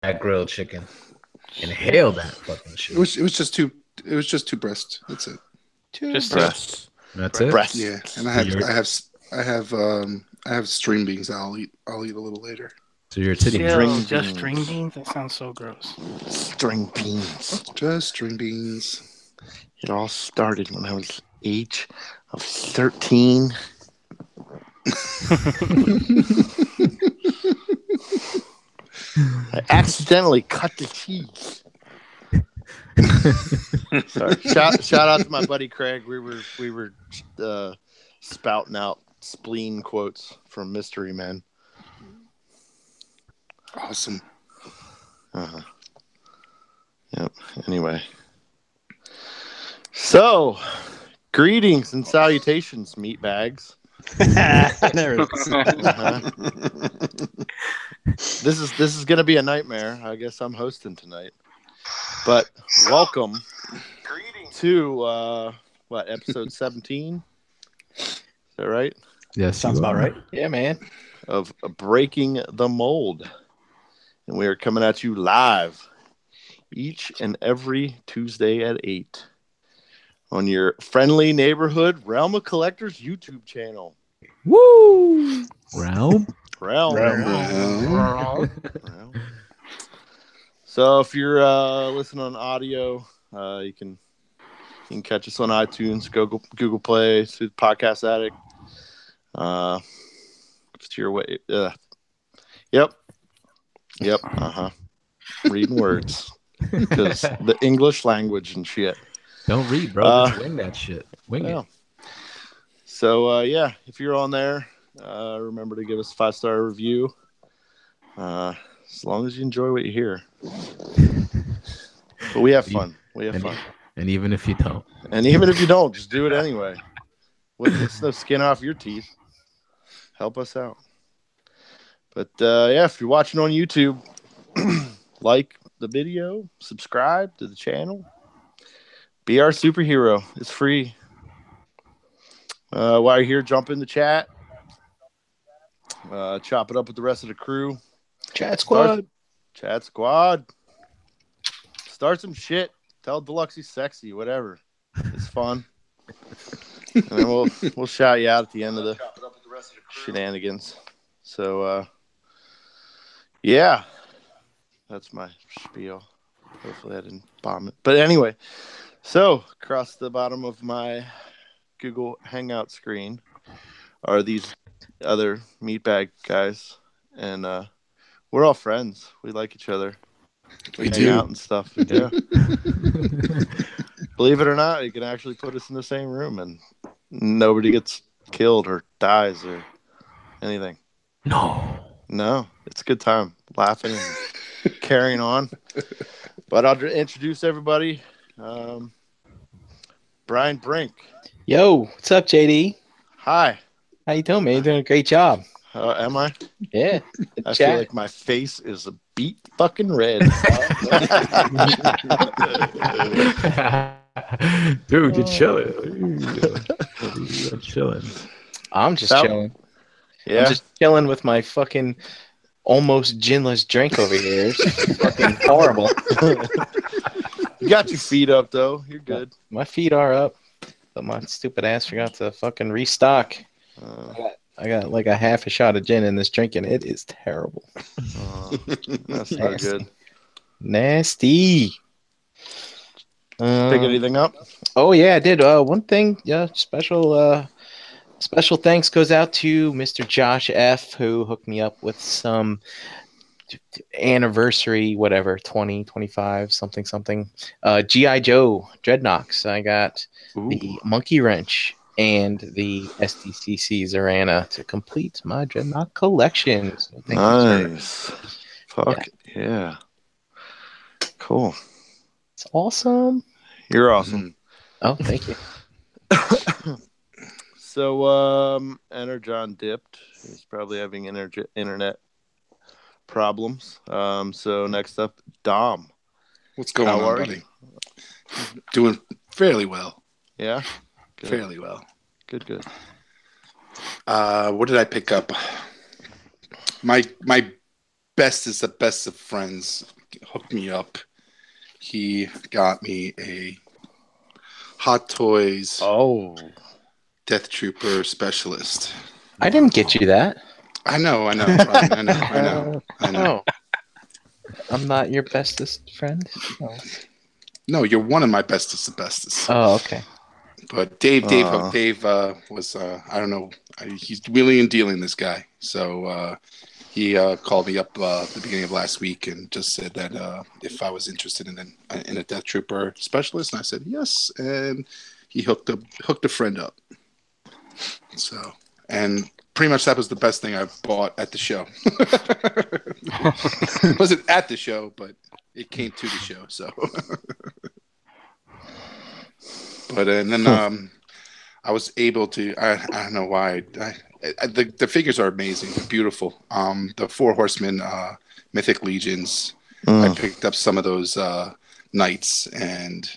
that grilled chicken. Inhale that fucking shit. It was just two. It was just two breasts. That's it. Just breasts. That's it. Breasts. Yeah, and I have string beans. I'll eat a little later. So you're a titty. Just string beans? That sounds so gross. String beans. Just string beans. It all started when I was age of 13. I accidentally cut the cheese. Sorry. Shout out to my buddy Craig. We were spouting out spleen quotes from Mystery Men. Awesome. Uh-huh. Yep. Anyway. So, greetings and salutations, meatbags. There it is. Uh-huh. This is gonna be a nightmare. I guess I'm hosting tonight. But welcome to episode 17? Is that right? Yes, Sounds about right. Yeah, man. Of Breaking the Mold. And we are coming at you live each and every Tuesday at 8 on your friendly neighborhood Realm of Collectors YouTube channel. Woo! Realm. So if you're listening on audio, you can catch us on iTunes, Google Play, Podcast Addict. To your way. Yep. Reading words because the English language and shit. Don't read, bro. Just wing that shit. Wing it. So if you're on there, remember to give us a 5-star review. As long as you enjoy what you hear. But we have fun. And even if you don't. Just do it anyway. It's no skin off your teeth. Help us out. But if you're watching on YouTube, like the video, subscribe to the channel. Be our superhero. It's free. While you're here, jump in the chat. Chop it up with the rest of the crew. Chat squad. Start some shit. Tell Deluxe he's sexy. Whatever. It's fun. And then we'll shout you out at the end of the shenanigans. So that's my spiel. Hopefully I didn't bomb it. But anyway, so across the bottom of my Google Hangout screen are these other meatbag guys, and we're all friends. We like each other. We hang do out and stuff. Yeah. Believe it or not, you can actually put us in the same room and nobody gets killed or dies or anything. No, it's a good time, laughing and carrying on. But I'll introduce everybody. Brian Brink. Yo, what's up, JD? Hi. How you doing, man? You're doing a great job. Am I? Yeah. I feel like my face is a beat fucking red. Dude, you're chilling. You're chilling. I'm just chilling. Yeah. I'm just chilling with my fucking almost ginless drink over here. It's fucking horrible. You got your feet up, though. You're good. My feet are up, but my stupid ass forgot to fucking restock. I got like a half a shot of gin in this drink, and it is terrible. That's not good. Nasty. Pick anything up? Oh, yeah, I did. One thing, special thanks goes out to Mr. Josh F., who hooked me up with some anniversary, whatever, 2025, something. G.I. Joe Dreadnoks. I got the Monkey Wrench and the SDCC Zorana to complete my Dreadnought collection. So nice. Fuck yeah. Cool. It's awesome. You're awesome. Oh, thank you. So, Energon dipped. He's probably having internet problems. So next up, Dom. What's going on, buddy? Doing fairly well. Yeah? Good. Fairly well. Good. What did I pick up? My bestest of best of friends hooked me up. He got me a Hot Toys Death Trooper Specialist. I didn't get you that. I know, Brian, I know. Oh. I'm not your bestest friend? Oh. No, you're one of my bestest of bestest. Oh, okay. But Dave was I don't know. He's wheeling and dealing, this guy. So he called me up at the beginning of last week and just said that if I was interested in a Death Trooper Specialist, and I said yes, and he hooked a friend up. So, and pretty much that was the best thing I bought at the show. It wasn't at the show, but it came to the show. So, but and then I was able to. I don't know why. The figures are amazing. They're beautiful. The Four Horsemen, Mythic Legions. I picked up some of those knights, and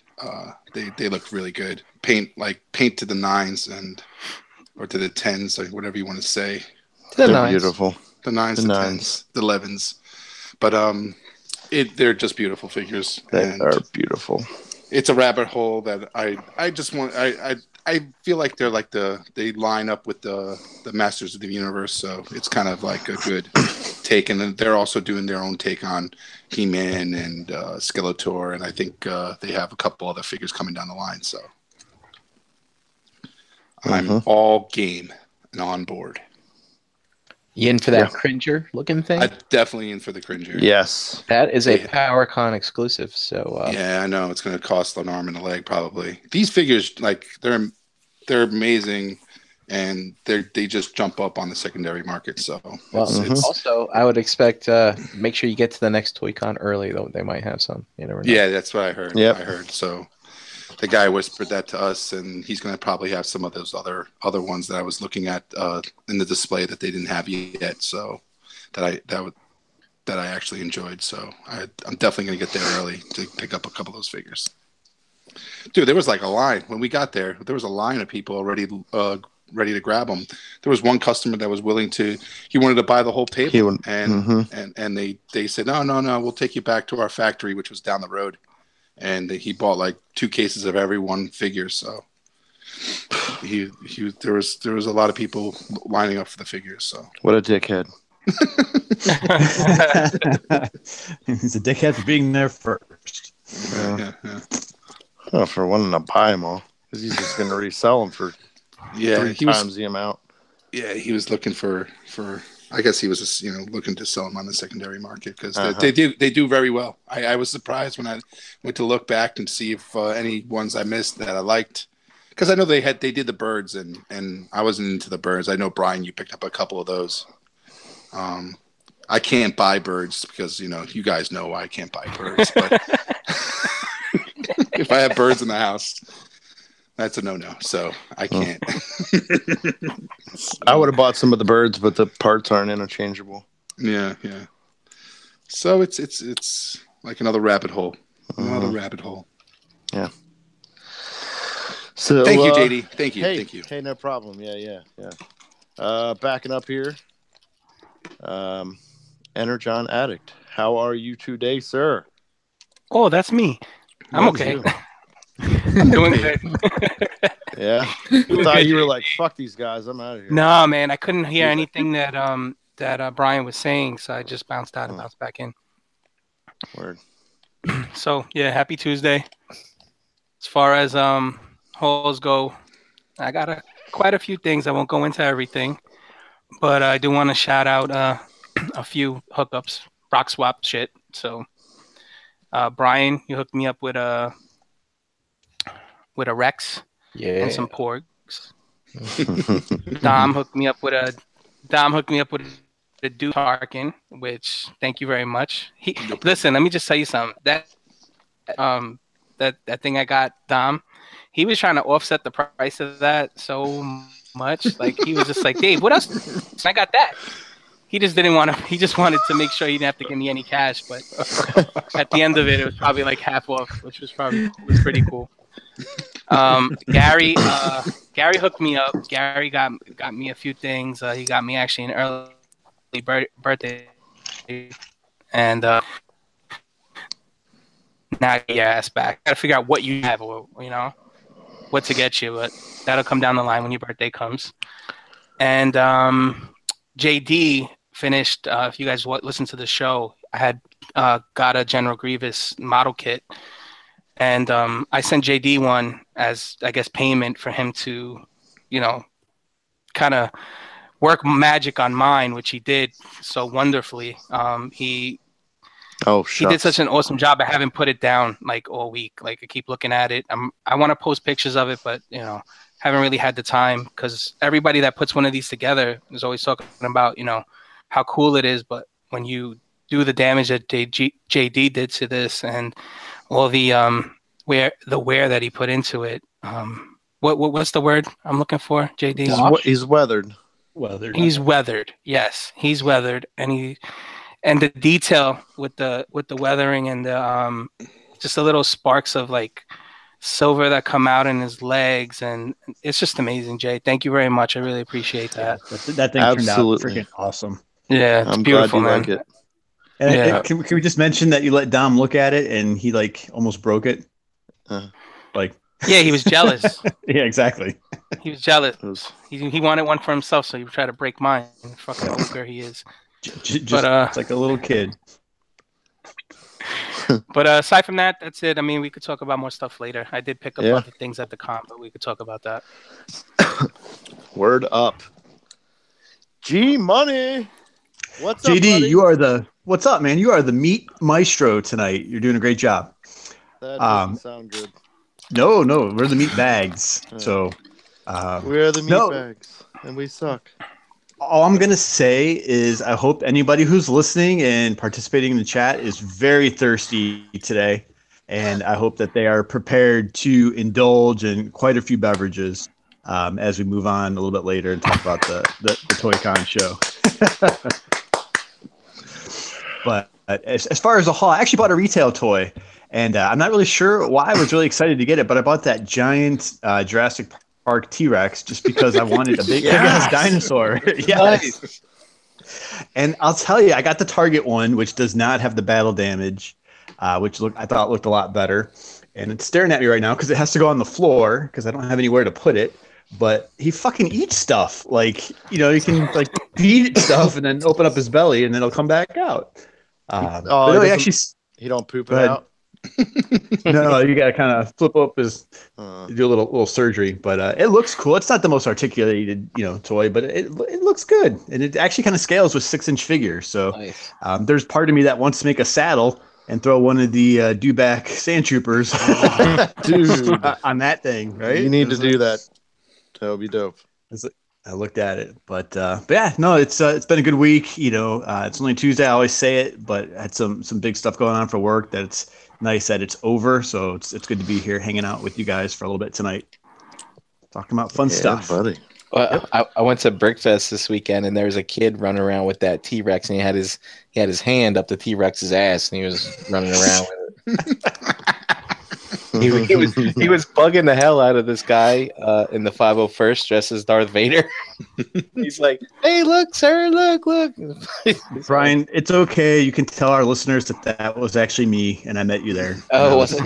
they look really good. Paint to the 9s or to the 10s, or whatever you want to say. They're beautiful. The 9s, the 10s, the 11s. But they're just beautiful figures. They are beautiful. It's a rabbit hole that I just want. I feel like they line up with the Masters of the Universe, so it's kind of like a good take. And then they're also doing their own take on He-Man and Skeletor, and I think they have a couple other figures coming down the line. So I'm all game and on board. You in for that Cringer looking thing? I'm definitely in for the Cringer. Yes. That is a PowerCon exclusive. So yeah, I know it's going to cost an arm and a leg probably. These figures, like they're amazing, and they just jump up on the secondary market. So also, I would expect make sure you get to the next ToyCon early, though. They might have some. You never know. Yeah, that's what I heard. Yep. I heard so. The guy whispered that to us, and he's going to probably have some of those other ones that I was looking at in the display that they didn't have yet. So that I actually enjoyed. So I'm definitely going to get there early to pick up a couple of those figures. Dude, there was like a line when we got there. There was a line of people already ready to grab them. There was one customer that was willing to. He wanted to buy the whole table, and they said no, we'll take you back to our factory, which was down the road. And he bought like 2 cases of every one figure. So there was a lot of people lining up for the figures. So what a dickhead! He's a dickhead for being there first. Yeah. Oh, for wanting to buy them all, because he's just going to resell them for 3 times the amount. Yeah, he was looking for. I guess he was just, looking to sell them on the secondary market because they do very well. I was surprised when I went to look back and see if any ones I missed that I liked, because I know they did the birds and I wasn't into the birds. I know, Brian, you picked up a couple of those. I can't buy birds because you guys know why I can't buy birds. But if I have birds in the house, that's a no-no. So I can't. I would have bought some of the birds, but the parts aren't interchangeable. Yeah. So it's like another rabbit hole. Another rabbit hole. Yeah. So thank you, JD. Thank you. Hey, thank you. Hey, no problem. Yeah. Backing up here. Energon Addict. How are you today, sir? Oh, that's me. I'm okay. I'm doing good. Yeah. I thought you were like, fuck these guys. I'm out of here. No, man. I couldn't hear anything that Brian was saying, so I just bounced out and bounced back in. Word. So, yeah, happy Tuesday. As far as hauls go, I got quite a few things. I won't go into everything, but I do want to shout out a few hookups, rock swap shit. So, Brian, you hooked me up with a Rex and some porgs. Dom hooked me up with a Duke Tarkin, which thank you very much. Listen, let me just tell you something. That thing I got, Dom, he was trying to offset the price of that so much. Like he was just like, Dave, what else? I got that. He just didn't want to. He just wanted to make sure he didn't have to give me any cash. But at the end of it, it was probably like half off, which was pretty cool. Gary hooked me up. Gary got me a few things. He got me actually an early birthday and now get your ass back. Got to figure out what you have, or what to get you, but that'll come down the line when your birthday comes. And JD finished. If you guys listen to the show, I had got a General Grievous model kit, and I sent JD one as, I guess, payment for him to, kind of work magic on mine, which he did so wonderfully. He did such an awesome job. I haven't put it down like all week. Like, I keep looking at it. I want to post pictures of it, but haven't really had the time, because everybody that puts one of these together is always talking about how cool it is. But when you do the damage that JD did to this, and all the wear that he put into it, what's the word I'm looking for, JD? He's weathered. He's weathered. Yes, he's weathered, and the detail with the weathering, and the just the little sparks of like silver that come out in his legs, and it's just amazing. Jay, thank you very much. I really appreciate that. That thing turned out freaking awesome. Yeah, it's beautiful, glad you man. like it. And can we just mention that you let Dom look at it and he like almost broke it? Yeah, he was jealous. Yeah, exactly. He was jealous. He wanted one for himself, so he would try to break mine. Fucking ogre he is. But it's like a little kid. But aside from that, that's it. I mean, we could talk about more stuff later. I did pick up other things at the con, but we could talk about that. Word up. G Money. What's up, JD, buddy? what's up, man? You are the meat maestro tonight. You're doing a great job. That doesn't sound good. No, we're the meat bags. So we're the meat bags, and we suck. All I'm going to say is I hope anybody who's listening and participating in the chat is very thirsty today. And I hope that they are prepared to indulge in quite a few beverages as we move on a little bit later and talk about the Toy Con show. But as far as a haul, I actually bought a retail toy. And I'm not really sure why I was really excited to get it, but I bought that giant Jurassic Park T-Rex just because I wanted a big ass dinosaur. Yes. Nice. And I'll tell you, I got the Target one, which does not have the battle damage, which I thought looked a lot better. And it's staring at me right now because it has to go on the floor because I don't have anywhere to put it. But he fucking eats stuff. Like, you can like feed it stuff and then open up his belly and then it'll come back out. He don't poop it out. No, you got to kind of flip up his, do a little surgery, but it looks cool. It's not the most articulated, toy, but it looks good, and it actually kind of scales with 6-inch figures. So nice. There's part of me that wants to make a saddle and throw one of the Dewback Sand Troopers dude, on that thing. Right? You need to do that. That would be dope. I looked at it, but yeah, no, it's been a good week. It's only Tuesday. I always say it, but I had some big stuff going on for work that it's nice that it's over, so it's good to be here hanging out with you guys for a little bit tonight, talking about fun stuff. Buddy. Well, I went to Brickfest this weekend, and there was a kid running around with that T-Rex, and he had his hand up the T-Rex's ass, and he was running around with it. he was bugging the hell out of this guy in the 501st dressed as Darth Vader. He's like, "Hey, look, sir, look." Brian, it's okay. You can tell our listeners that was actually me, and I met you there. Oh, was it?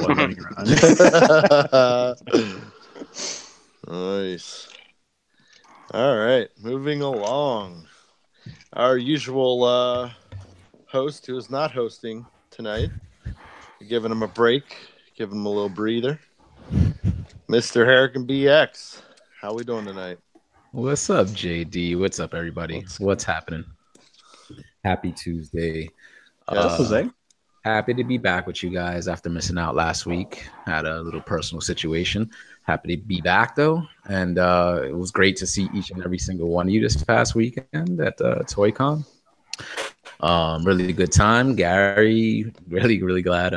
Nice. All right, moving along. Our usual host, who is not hosting tonight, giving him a break. Give him a little breather. Mr. Harrigan BX, how we doing tonight? What's up, JD? What's up, everybody? What's happening? Happy Tuesday. Jose. Happy to be back with you guys after missing out last week. Had a little personal situation. Happy to be back, though. And it was great to see each and every single one of you this past weekend at Toy Con. Really good time. Gary, really, really glad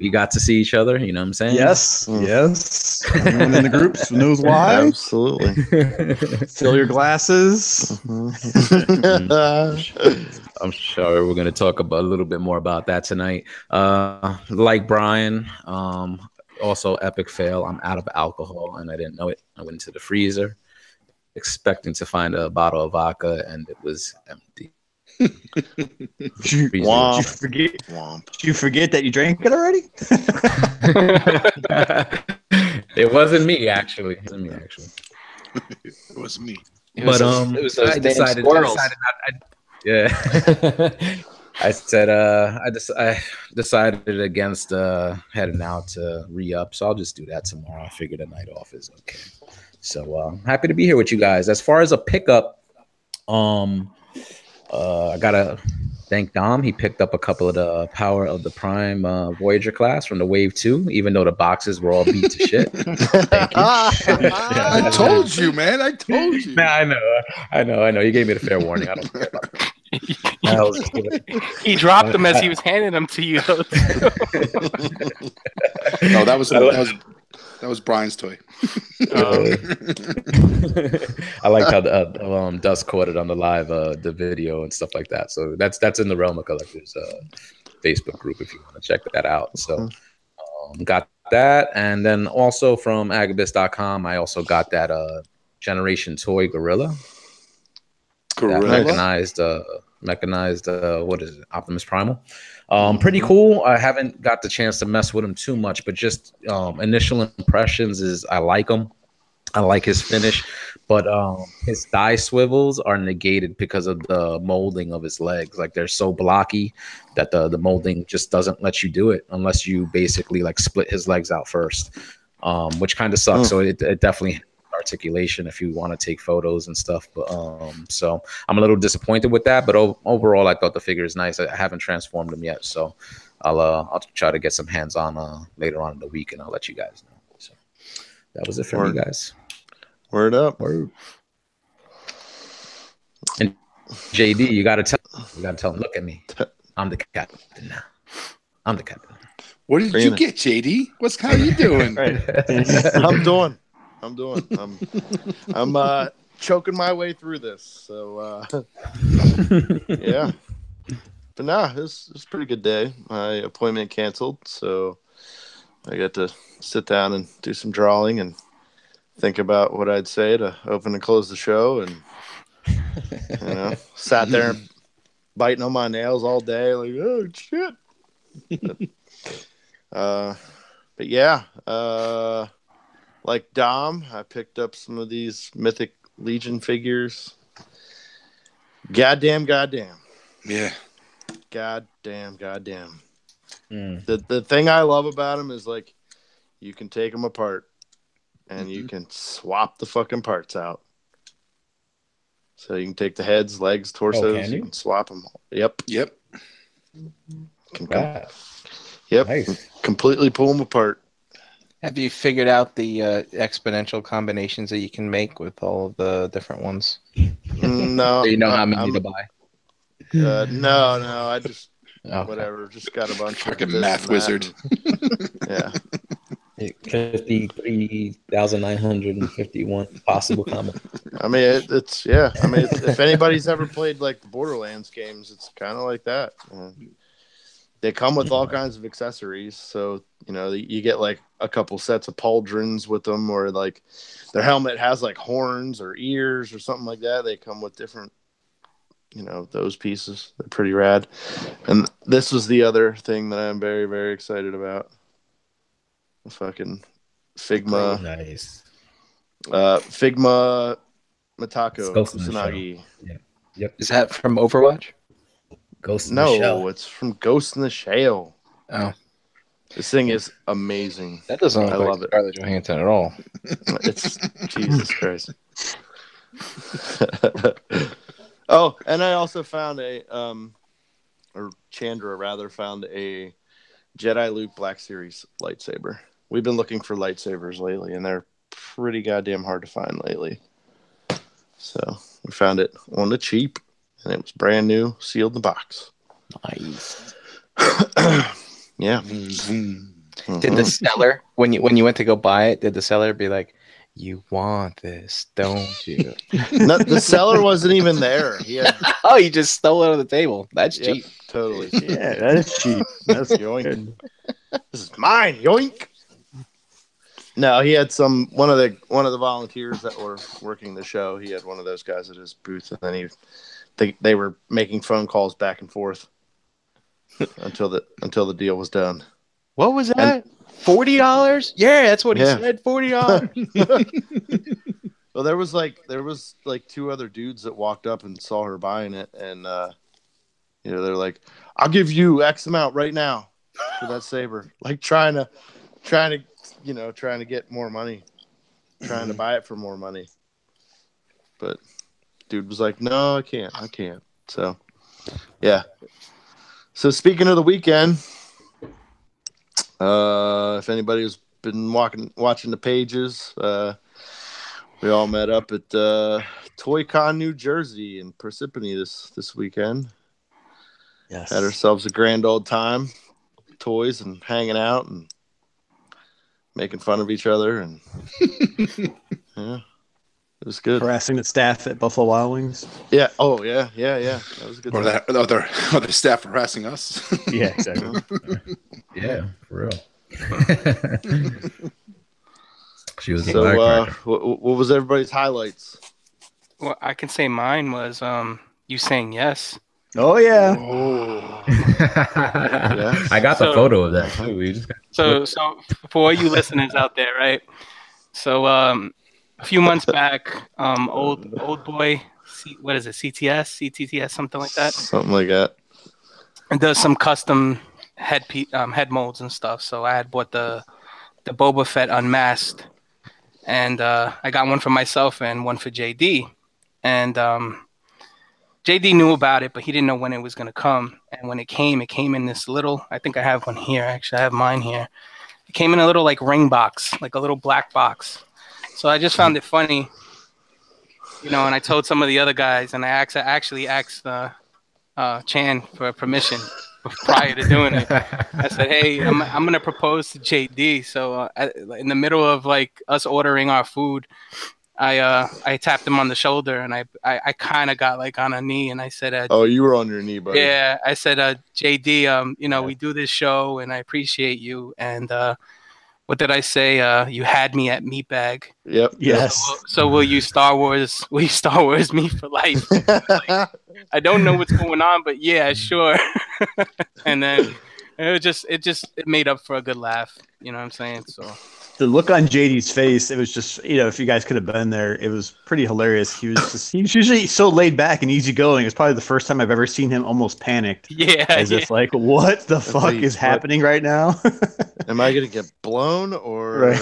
we got to see each other, you know what I'm saying? Yes. Everyone in the groups knows why. Absolutely. Fill your glasses. I'm sure we're going to talk a little bit more about that tonight. Like Brian, also epic fail. I'm out of alcohol, and I didn't know it. I went into the freezer expecting to find a bottle of vodka, and it was empty. Did you forget that you drank it already? It wasn't me, actually. It wasn't me, actually. It was me. It was those I damn decided squirrels. yeah. I decided against heading out to re-up, so I'll just do that tomorrow. I figure the night off is okay. So happy to be here with you guys. As far as a pickup, I gotta thank Dom. He picked up a couple of the Power of the Prime Voyager class from the Wave 2, even though the boxes were all beat to shit. Thank you. I told you, man. I told you. Nah, I know. You gave me the fair warning. I don't care about that. He dropped them as he was handing them to you. Though. No, that was Brian's toy. I liked how the Dust caught it on the live, the video and stuff like that. So that's in the Realm of Collectors Facebook group if you want to check that out. So got that, and then also from Agabus.com, I also got that Generation Toy Gorilla. That mechanized what is it, Optimus Primal. Pretty cool. I haven't got the chance to mess with him too much, but just initial impressions is I like him. I like his finish, but his thigh swivels are negated because of the molding of his legs. Like they're so blocky that the molding just doesn't let you do it unless you basically like split his legs out first, which kind of sucks. So it definitely articulation if you want to take photos and stuff, but so I'm a little disappointed with that, but overall I thought the figure is nice. I haven't transformed him yet, so I'll try to get some hands on later on in the week, and I'll let you guys know. So that was it for me, guys. Word up. Word. And JD, you gotta tell him, look at me, I'm the captain now. I'm the captain. What did you get, JD? How you doing? I'm choking my way through this. So yeah. But nah, it's a pretty good day. My appointment canceled, so I got to sit down and do some drawing and think about what I'd say to open and close the show, and sat there biting on my nails all day, like, oh shit. But yeah, like Dom, I picked up some of these Mythic Legion figures. Goddamn. Yeah. Goddamn. The thing I love about them is like you can take them apart and you can swap the fucking parts out. So you can take the heads, legs, torsos, you can swap them. Yep. Nice. Completely pull them apart. Have you figured out the exponential combinations that you can make with all of the different ones? No. So you know how many to buy? No. I just whatever. Just got a bunch of fucking math wizard. Yeah. 53,951 possible comments. I mean, it's yeah. I mean, if anybody's ever played like the Borderlands games, it's kind of like that. They come with all kinds of accessories, so you get like a couple sets of pauldrons with them, or like their helmet has like horns or ears or something like that. They come with different, those pieces. They're pretty rad. And this was the other thing that I'm very, very excited about. The fucking Figma. Nice. Figma Matako Kusanagi. Yeah. Yep. Is that from Overwatch? Ghost in the Shell. No, it's from Ghost in the Shell. Oh. This thing is amazing. That doesn't look I like love it. Scarlett Johansson at all. It's Jesus Christ. Oh, and I also found or Chandra rather found a Jedi Luke Black Series lightsaber. We've been looking for lightsabers lately, and they're pretty goddamn hard to find lately. So we found it on the cheap, and it was brand new, sealed in the box. Nice. Yeah. Mm-hmm. Did the seller, when you went to go buy it, did the seller be like, "You want this, don't you?" No, the seller wasn't even there. He just stole it on the table. That's cheap. Totally. Yeah, that is cheap. That's yoink. This is mine. Yoink. No, he had one of the volunteers that were working the show. He had one of those guys at his booth, and then he they were making phone calls back and forth until the deal was done. What was that? $40? Yeah, that's what he said. $40. Well, there was like two other dudes that walked up and saw her buying it, and they're like, "I'll give you X amount right now for that saber." Like trying to get more money, trying to buy it for more money. But dude was like, "No, I can't. So, yeah. So speaking of the weekend, if anybody's been watching the pages, we all met up at ToyCon New Jersey in Parsippany this weekend. Yes. Had ourselves a grand old time, toys and hanging out and making fun of each other, and yeah, it was good. Harassing the staff at Buffalo Wild Wings. Yeah. Oh yeah. That was a good. Or time. that other staff harassing us. Yeah, exactly. Yeah, for real. She was So, what was everybody's highlights? Well, I can say mine was you saying yes. Oh yeah. Oh, I got the photo of that too. So for all you listeners out there, right? So a few months back, old boy, what is it? CTTS, something like that. Something like that. And does some custom head molds and stuff. So I had bought the Boba Fett unmasked, and I got one for myself and one for JD. And JD knew about it, but he didn't know when it was going to come. And when it came in this little, I think I have one here. Actually, I have mine here. It came in a little like ring box, like a little black box. So I just found it funny, and I told some of the other guys, and I actually asked Chan for permission prior to doing it. I said, "Hey, I'm going to propose to JD." So in the middle of like us ordering our food, I tapped him on the shoulder, and I kind of got like on a knee, and I said, "Oh, you were on your knee, buddy." Yeah, I said, JD, we do this show, and I appreciate you. And what did I say? You had me at meatbag. Yep. Yes. So will you Star Wars me for life? Like, I don't know what's going on, but yeah, sure. And then it made up for a good laugh. You know what I'm saying? So. The look on JD's face, it was just, if you guys could have been there, it was pretty hilarious. He was usually so laid back and easygoing. It's probably the first time I've ever seen him almost panicked. Yeah. As if like, what the fuck is happening right now? Am I going to get blown or Right.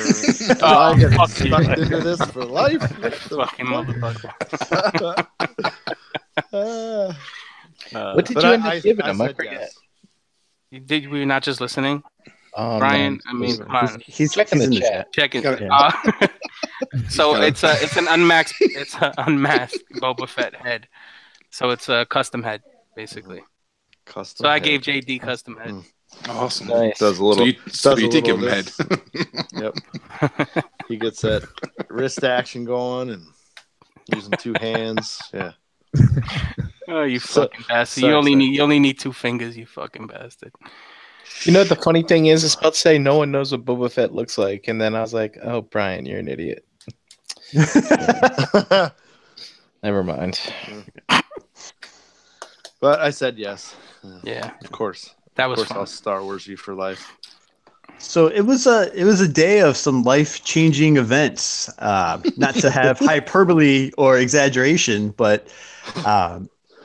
am I going to get stuck into this for life? Fucking motherfucker. What did you end up giving him? I forget. Yes. Were you not just listening? Oh, Brian, man. I mean, come on. He's checking in the chat. Checking. Yeah. So it's an unmasked Boba Fett head. So it's a custom head, basically. Custom So I head. gave JD custom head. Awesome. Nice. Does a little. So you does did a give him little head. this. Yep. He gets that wrist action going and using two hands. Yeah. Oh, you So- fucking bastard! so You only excited. need 2 fingers. You fucking bastard. You know what the funny thing is? It's about to say no one knows what Boba Fett looks like, and then I was like, "Oh, Brian, you're an idiot." Never mind. But I said yes. Yeah, Of course. that Of was course, fun. I'll Star Wars you for life. So it was a day of some life-changing events. Not to have hyperbole or exaggeration, but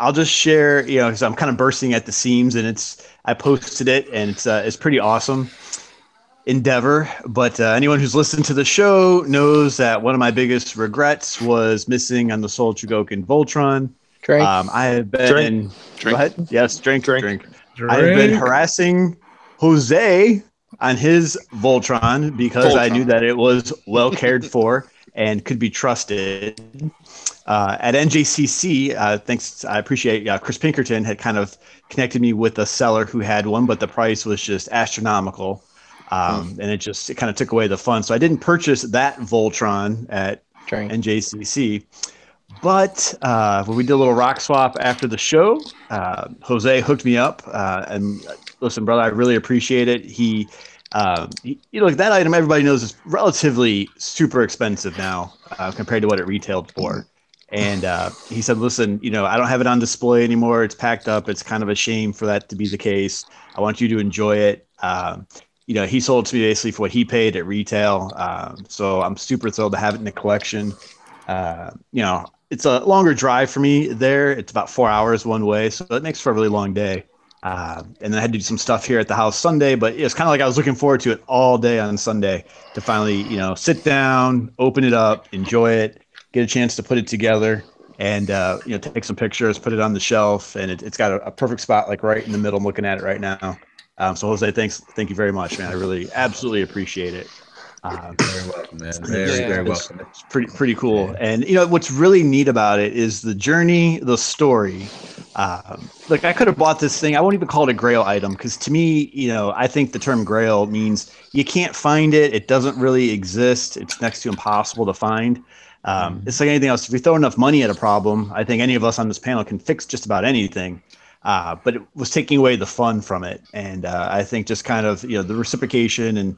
I'll just share, because I'm kind of bursting at the seams, and I posted it, and it's pretty awesome endeavor. But anyone who's listened to the show knows that one of my biggest regrets was missing on the Soul Chogokin Voltron. Drink. I have been. Go ahead. Yes, drink. I have been harassing Jose on his Voltron because I knew that it was well cared for and could be trusted. At NJCC, thanks. I appreciate Chris Pinkerton had kind of connected me with a seller who had one, but the price was just astronomical, and it kind of took away the fun. So I didn't purchase that Voltron at NJCC. But when we did a little rock swap after the show, Jose hooked me up. And listen, brother, I really appreciate it. He that item everybody knows is relatively super expensive now compared to what it retailed for. And he said, listen, I don't have it on display anymore. It's packed up. It's kind of a shame for that to be the case. I want you to enjoy it. He sold it to me basically for what he paid at retail. So I'm super thrilled to have it in the collection. It's a longer drive for me there. It's about 4 hours one way. So it makes for a really long day. And then I had to do some stuff here at the house Sunday, but it's kind of like I was looking forward to it all day on Sunday to finally, sit down, open it up, enjoy it, get a chance to put it together and, take some pictures, put it on the shelf. And it's got a perfect spot, like right in the middle. I'm looking at it right now. So Jose, thank you very much, man. I really absolutely appreciate it. Very welcome, man. Very welcome. It's pretty cool. Yeah. And what's really neat about it is the journey, the story. Like I could have bought this thing. I won't even call it a Grail item because to me, I think the term Grail means you can't find it. It doesn't really exist. It's next to impossible to find. It's like anything else. If you throw enough money at a problem, I think any of us on this panel can fix just about anything. But it was taking away the fun from it. And I think just kind of, the reciprocation and,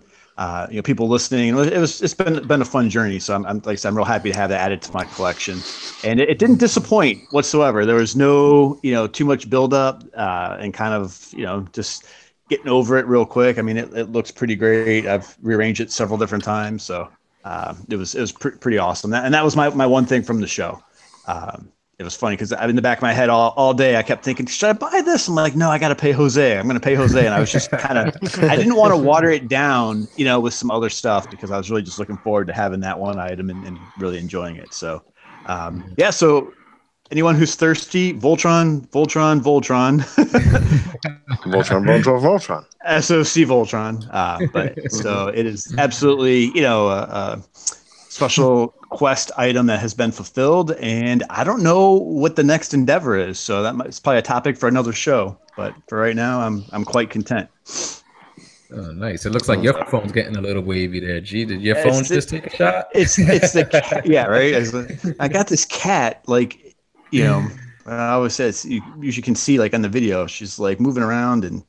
people listening. It's been a fun journey. So I'm like I said, I'm real happy to have that added to my collection. And it didn't disappoint whatsoever. There was no, too much buildup and kind of, just getting over it real quick. I mean, it looks pretty great. I've rearranged it several different times. So it was pretty awesome. And that was my one thing from the show. It was funny because in the back of my head all day, I kept thinking, should I buy this? I'm like, no, I got to pay Jose. I'm going to pay Jose. And I was just I didn't want to water it down, with some other stuff because I was really just looking forward to having that one item and really enjoying it. So, so anyone who's thirsty, Voltron. Voltron. SOC Voltron. But so it is absolutely, a special quest item that has been fulfilled, and I don't know what the next endeavor is, so it's probably a topic for another show. But for right now, I'm quite content. Oh, nice! It looks like your phone's getting a little wavy there. G, did your phone just take a shot? It's the cat, yeah, right. I got this cat, like I always say you can see like on the video, she's like moving around and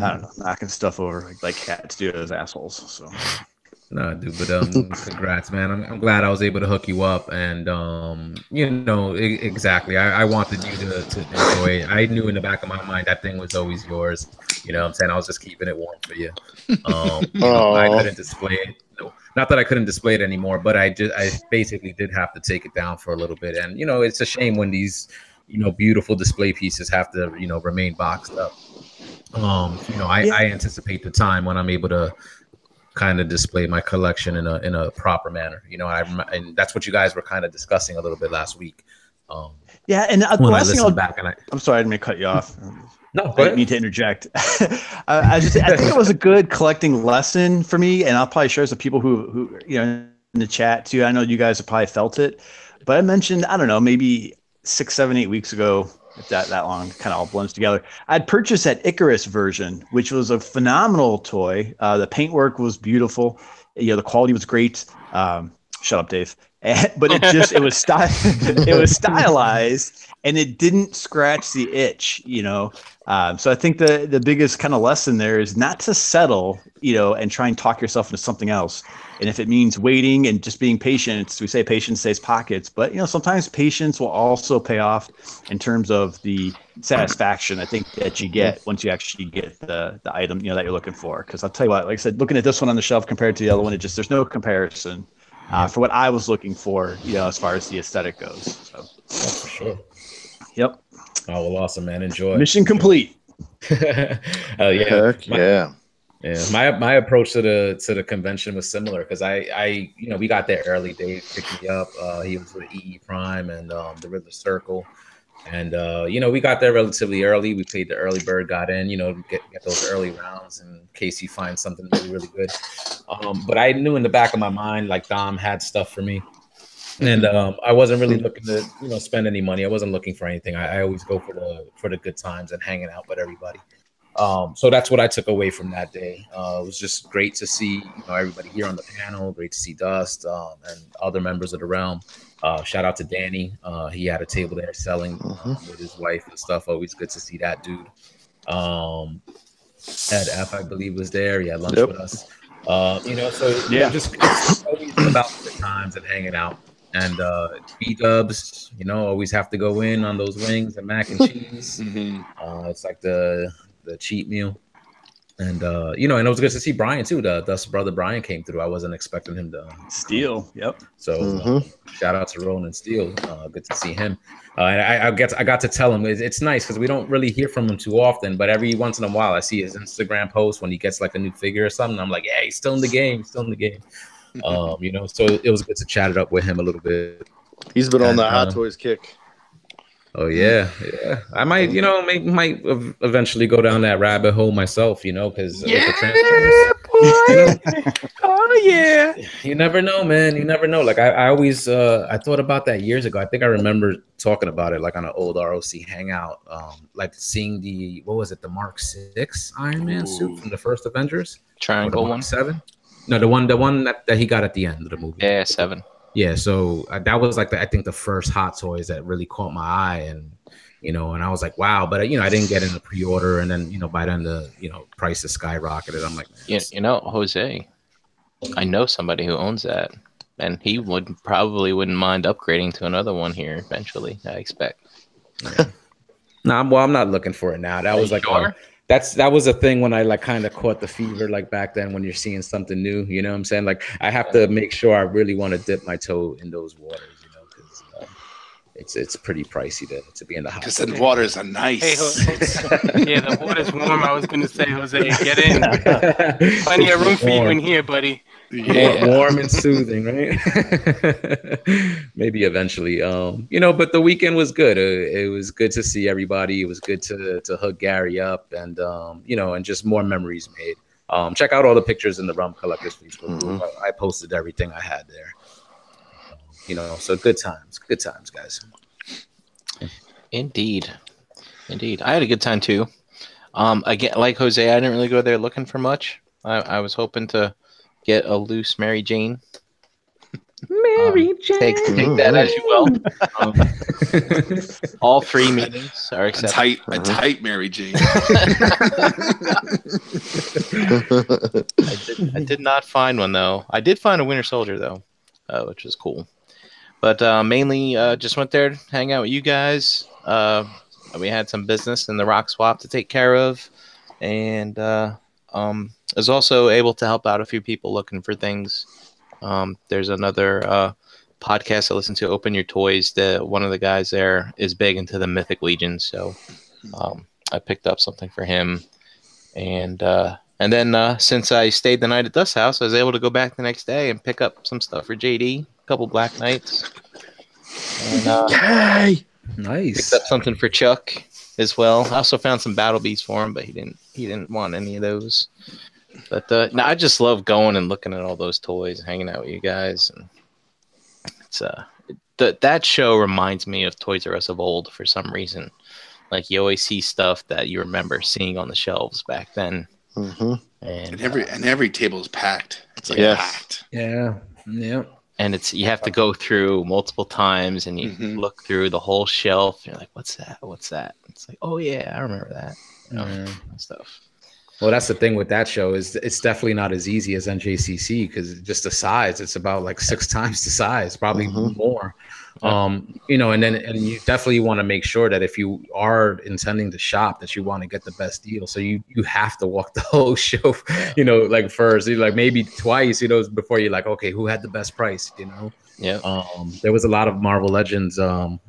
I don't know, knocking stuff over like cats do as assholes. So. No, dude, but congrats, man. I'm glad I was able to hook you up, and exactly. I wanted you to enjoy it. I knew in the back of my mind that thing was always yours. You know what I'm saying? I was just keeping it warm for you. I couldn't display it. No, not that I couldn't display it anymore, but I basically did have to take it down for a little bit. And it's a shame when these beautiful display pieces have to remain boxed up. I anticipate the time when I'm able to kind of display my collection in a proper manner, and that's what you guys were kind of discussing a little bit last week. And the last thing I'm sorry, I didn't mean to cut you off. No, I didn't need to interject. I think it was a good collecting lesson for me, and I'll probably share some people who in the chat too. I know you guys have probably felt it, but I mentioned, I don't know, maybe 6, 7, 8 weeks ago, if that long, kind of all blends together. I'd purchased that Icarus version, which was a phenomenal toy. The paintwork was beautiful. The quality was great. Shut up, Dave. But it was stylized, and it didn't scratch the itch. So I think the biggest kind of lesson there is not to settle, and try and talk yourself into something else. And if it means waiting and just being patient, we say patience saves pockets, but sometimes patience will also pay off in terms of the satisfaction I think that you get once you actually get the item that you're looking for. Because I'll tell you what, like I said, looking at this one on the shelf compared to the other one, there's no comparison for what I was looking for, as far as the aesthetic goes. So for sure. Yep. Oh well, awesome, man. Enjoy. Mission complete. Yeah. Heck yeah. Yeah, my approach to the convention was similar because I we got there early. Dave picked me up. He was with EE Prime and the Riddler Circle, and we got there relatively early. We paid the early bird, got in, get those early rounds in case you find something really good. But I knew in the back of my mind like Dom had stuff for me, and I wasn't really looking to spend any money. I wasn't looking for anything. I always go for the good times and hanging out with everybody. So that's what I took away from that day. It was just great to see everybody here on the panel. Great to see Dust and other members of the realm. Shout out to Danny. He had a table there selling with his wife and stuff. Always good to see that dude. Ed F, I believe, was there. He had lunch with us. Just it's always about the times and hanging out. And B-dubs, always have to go in on those wings and mac and cheese. It's like the cheat meal. And and it was good to see Brian too. The Dust's brother Brian came through. I wasn't expecting him to Steele. Yep. So shout out to Roland Steele. Good to see him. I got to tell him it's nice because we don't really hear from him too often. But every once in a while, I see his Instagram post when he gets like a new figure or something. I'm like, yeah, he's still in the game. He's still in the game. So it was good to chat it up with him a little bit. He's been on the Hot Toys kick. Oh yeah. I might, might eventually go down that rabbit hole myself, because with the transfers, oh yeah. You never know, man. You never know. Like I always, I thought about that years ago. I think I remember talking about it like on an old ROC hangout, like seeing the Mark 6 Iron Man suit from the first Avengers, triangle one, 7. No, the one that he got at the end of the movie. Yeah, 7. Yeah, so that was like I think the first Hot Toys that really caught my eye, and and I was like, wow, but I didn't get in the pre-order, and then by then the prices skyrocketed. I'm like, Jose, I know somebody who owns that, and he wouldn't mind upgrading to another one here eventually. I expect. Yeah. I'm not looking for it now. That was like that was a thing when I like kind of caught the fever like back then when you're seeing something new, you know what I'm saying? Like I have to make sure I really want to dip my toe in those waters, because it's pretty pricey to be in the hot. Because the waters are nice. Hey, yeah, the water's warm. I was gonna say, Jose, get in. Plenty of room for you in here, buddy. Yeah. Warm and soothing, right? Maybe eventually. But the weekend was good. It was good to see everybody. It was good to hook Gary up, and and just more memories made. Check out all the pictures in the Rum Collectors Facebook group. I posted everything I had there. So good times, guys. Indeed. I had a good time too. Again, like Jose, I didn't really go there looking for much. I was hoping to get a loose Mary Jane. Mary Jane. Take that as you will. All 3 meetings are accepted. A tight Mary Jane. I did not find one though. I did find a Winter Soldier though, which was cool. But mainly just went there to hang out with you guys. We had some business in the Rock Swap to take care of, and was also able to help out a few people looking for things. There's another podcast I listen to, Open Your Toys. One of the guys there is big into the Mythic Legion, so I picked up something for him. And then since I stayed the night at Dust's house, I was able to go back the next day and pick up some stuff for JD, a couple Black Knights. And, nice. Picked up something for Chuck as well. I also found some Battle Beasts for him, but he didn't want any of those. But I just love going and looking at all those toys, hanging out with you guys, and it's that show reminds me of Toys R Us of old for some reason. Like you always see stuff that you remember seeing on the shelves back then. Mm-hmm. And every table is packed. It's like packed. Yeah. And you have to go through multiple times, and you look through the whole shelf. And you're like, "What's that? What's that?" It's like, "Oh yeah, I remember that." And stuff. Well, that's the thing with that show is it's definitely not as easy as NJCC because just the size, it's about like 6 times the size, probably more. And you definitely want to make sure that if you are intending to shop, that you want to get the best deal. So you have to walk the whole show, like first, like maybe twice, before you're like, okay, who had the best price, Yeah. There was a lot of Marvel Legends on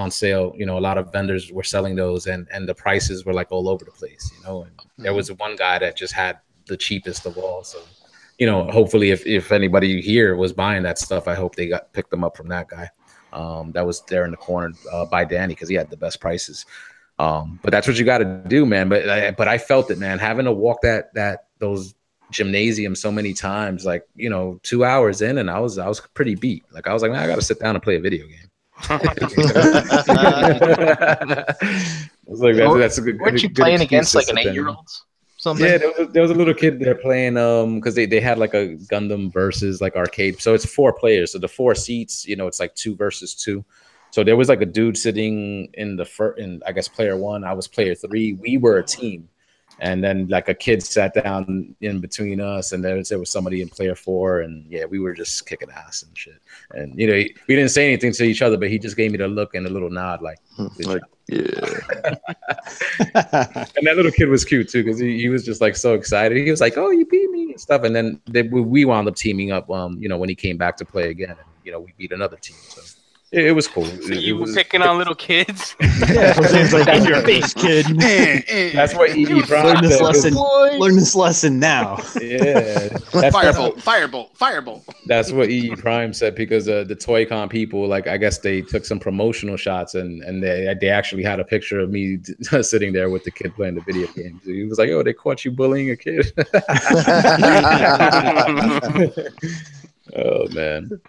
sale. A lot of vendors were selling those, and the prices were like all over the place. And there was one guy that just had the cheapest of all. So, hopefully, if anybody here was buying that stuff, I hope they picked them up from that guy. That was there in the corner by Danny because he had the best prices. But that's what you got to do, man. But I felt it, man. Having to walk those gymnasiums so many times, like 2 hours in, and I was pretty beat. Like I was like, man, I got to sit down and play a video game. I was like, that's a good. Weren't you playing against like an 8-year-old? Something? Yeah, there was a little kid there playing because they had like a Gundam versus like arcade. So it's 4 players. So the 4 seats, it's like 2 versus 2. So there was like a dude sitting in I guess player 1. I was player 3. We were a team. And then like a kid sat down in between us, and there was somebody in player 4, and yeah, we were just kicking ass and shit. And you know, we didn't say anything to each other, but he just gave me the look and a little nod, like, yeah. And that little kid was cute too, because he was just like so excited. He was like, "Oh, you beat me" and stuff. And then we wound up teaming up. You know, when he came back to play again, and you know, we beat another team. So it was cool. So you were picking on little kids? Yeah, Jose's like, "In your face, kid." That's what EE Prime Learn this said. lesson. Learn this lesson now. Yeah, firebolt. That's what EE Prime said, because the Toy-Con people, like, I guess they took some promotional shots, and they actually had a picture of me sitting there with the kid playing the video game. So he was like, "Oh, they caught you bullying a kid." Oh man.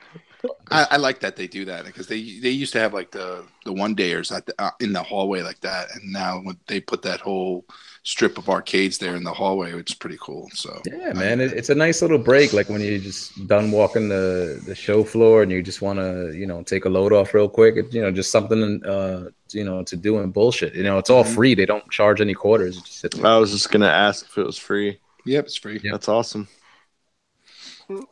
I like that they do that, because they used to have like the one dayers at in the hallway like that, and now when they put that whole strip of arcades there in the hallway, which is pretty cool. So yeah, man, it's a nice little break, like when you're just done walking the show floor and you just want to, you know, take a load off real quick. You know, just something you know, to do and bullshit. You know, it's all free. They don't charge any quarters. Just sit there. I was just gonna ask if it was free. Yep, it's free. That's awesome.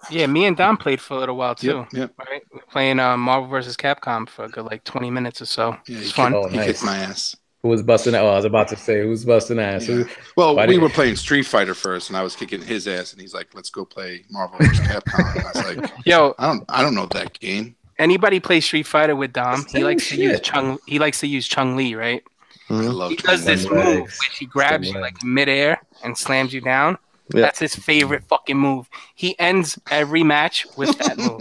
Yeah, me and Dom played for a little while too. Yep. Right, we're playing Marvel vs. Capcom for a good like 20 minutes or so. Yeah, it's fun. He kicked my ass. Who was busting? Oh, I was about to say, who's busting ass? Yeah. Well, we were playing Street Fighter first, and I was kicking his ass, and he's like, "Let's go play Marvel vs. Capcom." And I was like, "Yo, I don't know that game." Anybody play Street Fighter with Dom? He likes to use Chung Li, right? He does this move which he grabs you like in midair and slams you down. Yeah. That's his favorite fucking move. He ends every match with that move.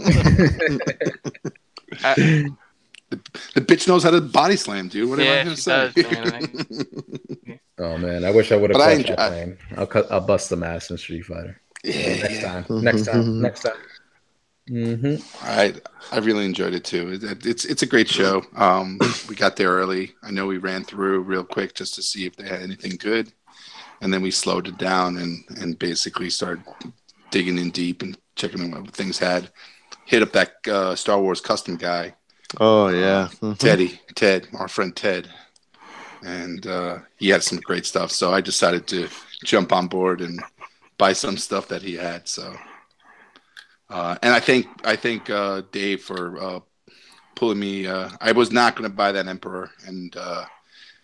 The bitch knows how to body slam, dude. What am I going to say? Oh man, I wish I would have played that game. I'll bust some ass in Street Fighter. Yeah, next time. Mm-hmm. I really enjoyed it too. It's a great show. We got there early. I know we ran through real quick just to see if they had anything good, and then we slowed it down and basically started digging in deep and checking what things had. Hit up that Star Wars custom guy. Oh yeah, Ted, our friend Ted, and he had some great stuff. So I decided to jump on board and buy some stuff that he had. So, and I thank Dave for pulling me. I was not going to buy that Emperor, and